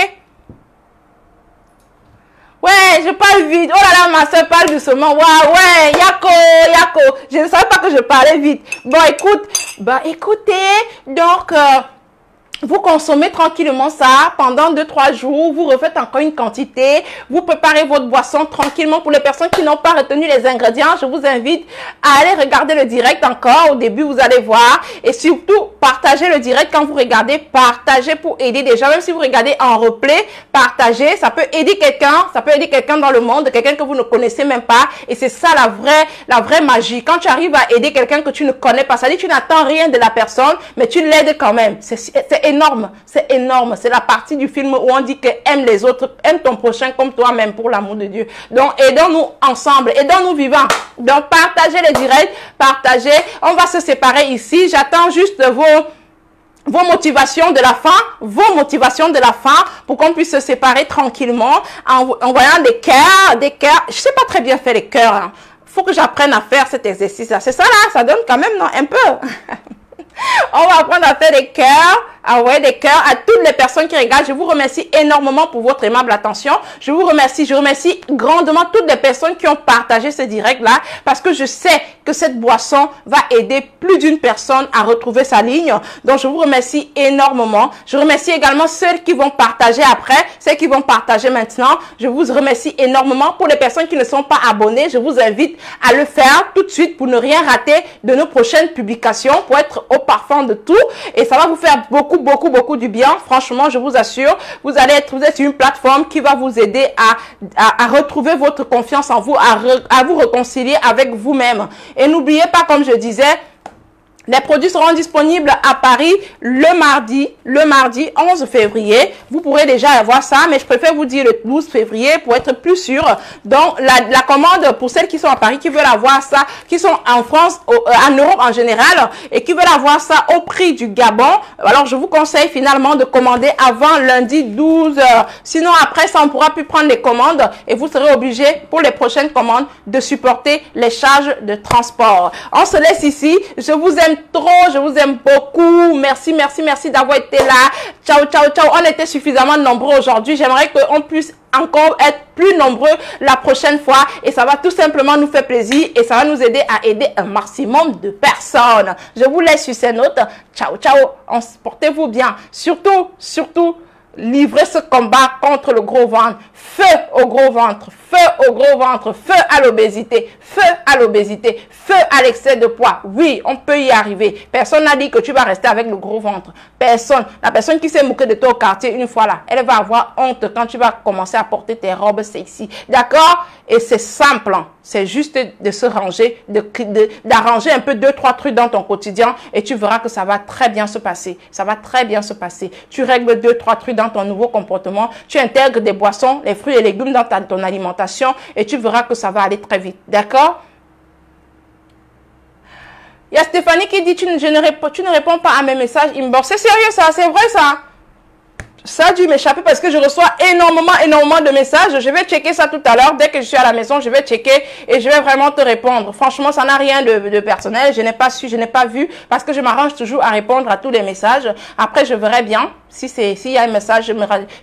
Speaker 1: Ouais, je parle vite. Oh là là, ma soeur parle doucement. Waouh, ouais, Yako. Je ne savais pas que je parlais vite. Bon, écoutez, donc, vous consommez tranquillement ça pendant 2-3 jours, vous refaites encore une quantité, vous préparez votre boisson tranquillement. Pour les personnes qui n'ont pas retenu les ingrédients, je vous invite à aller regarder le direct encore. Au début, vous allez voir et surtout, partagez le direct quand vous regardez, partagez pour aider des gens. Même si vous regardez en replay, partagez, ça peut aider quelqu'un dans le monde, quelqu'un que vous ne connaissez même pas et c'est ça la vraie magie. Quand tu arrives à aider quelqu'un que tu ne connais pas, ça dit que tu n'attends rien de la personne, mais tu l'aides quand même. C'est énorme, c'est énorme. C'est la partie du film où on dit que aime les autres, aime ton prochain comme toi-même pour l'amour de Dieu. Donc, aidons-nous ensemble, aidons-nous vivants. Donc, partagez les directs, partagez. On va se séparer ici. J'attends juste vos motivations de la fin, pour qu'on puisse se séparer tranquillement en voyant des cœurs. Je sais pas très bien faire les cœurs. Hein. Faut que j'apprenne à faire cet exercice-là. C'est ça là, ça donne quand même, non, un peu. On va apprendre à faire des cœurs, à envoyer des cœurs à toutes les personnes qui regardent. Je vous remercie énormément pour votre aimable attention. Je remercie grandement toutes les personnes qui ont partagé ce direct-là parce que je sais que cette boisson va aider plus d'une personne à retrouver sa ligne. Donc, je vous remercie énormément. Je remercie également ceux qui vont partager après, ceux qui vont partager maintenant. Je vous remercie énormément. Pour les personnes qui ne sont pas abonnées, je vous invite à le faire tout de suite pour ne rien rater de nos prochaines publications, pour être au parfum de tout. Et ça va vous faire beaucoup du bien. Franchement, je vous assure, vous êtes une plateforme qui va vous aider à retrouver votre confiance en vous, à vous réconcilier avec vous-même. Et n'oubliez pas, comme je disais, les produits seront disponibles à Paris le mardi 11 février. Vous pourrez déjà avoir ça, mais je préfère vous dire le 12 février pour être plus sûr. Donc, la commande pour celles qui sont à Paris, qui veulent avoir ça, qui sont en France, en Europe en général, et qui veulent avoir ça au prix du Gabon, alors je vous conseille finalement de commander avant lundi 12. Sinon, après ça, on ne pourra plus prendre les commandes et vous serez obligé, pour les prochaines commandes, de supporter les charges de transport. On se laisse ici. Je vous aime trop, je vous aime beaucoup. Merci d'avoir été là. Ciao. On était suffisamment nombreux aujourd'hui. J'aimerais qu'on puisse encore être plus nombreux la prochaine fois et ça va tout simplement nous faire plaisir et ça va nous aider à aider un maximum de personnes. Je vous laisse sur ces notes. Ciao. Portez-vous bien. Surtout, livrez ce combat contre le gros ventre. Feu au gros ventre, feu à l'obésité, feu à l'excès de poids. Oui, on peut y arriver. Personne n'a dit que tu vas rester avec le gros ventre. Personne. La personne qui s'est moquée de toi au quartier une fois là, elle va avoir honte quand tu vas commencer à porter tes robes sexy. D'accord? Et c'est simple. Hein? C'est juste de se ranger, d'arranger un peu 2-3 trucs dans ton quotidien et tu verras que ça va très bien se passer. Ça va très bien se passer. Tu règles 2-3 trucs dans ton nouveau comportement. Tu intègres des boissons, les fruits et légumes dans ton alimentation et tu verras que ça va aller très vite. D'accord? Il y a Stéphanie qui dit tu ne réponds pas à mes messages inbox. C'est sérieux ça? C'est vrai ça? Ça a dû m'échapper parce que je reçois énormément de messages. Je vais checker ça tout à l'heure. Dès que je suis à la maison, je vais checker et je vais vraiment te répondre. Franchement, ça n'a rien de personnel. Je n'ai pas su, je n'ai pas vu parce que je m'arrange toujours à répondre à tous les messages. Après, je verrai bien. S'il y a un message,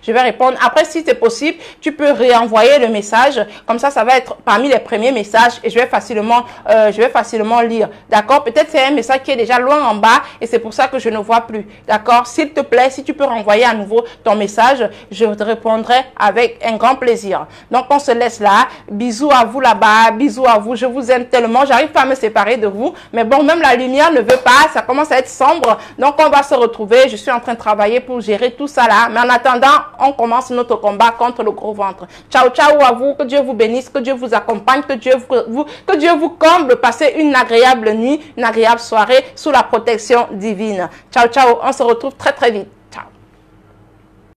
Speaker 1: je vais répondre. Après, si c'est possible, tu peux réenvoyer le message. Comme ça va être parmi les premiers messages et je vais facilement lire. D'accord? Peut-être c'est un message qui est déjà loin en bas et c'est pour ça que je ne vois plus. D'accord? S'il te plaît, si tu peux renvoyer à nouveau ton message, je te répondrai avec un grand plaisir. Donc, on se laisse là. Bisous à vous là-bas. Bisous à vous. Je vous aime tellement. J'arrive pas à me séparer de vous. Mais bon, même la lumière ne veut pas. Ça commence à être sombre. Donc, on va se retrouver. Je suis en train de travailler pour gérer tout ça là. Mais en attendant, on commence notre combat contre le gros ventre. Ciao à vous. Que Dieu vous bénisse. Que Dieu vous accompagne. Que Dieu vous comble. Passez une agréable nuit, une agréable soirée sous la protection divine. Ciao. On se retrouve très vite.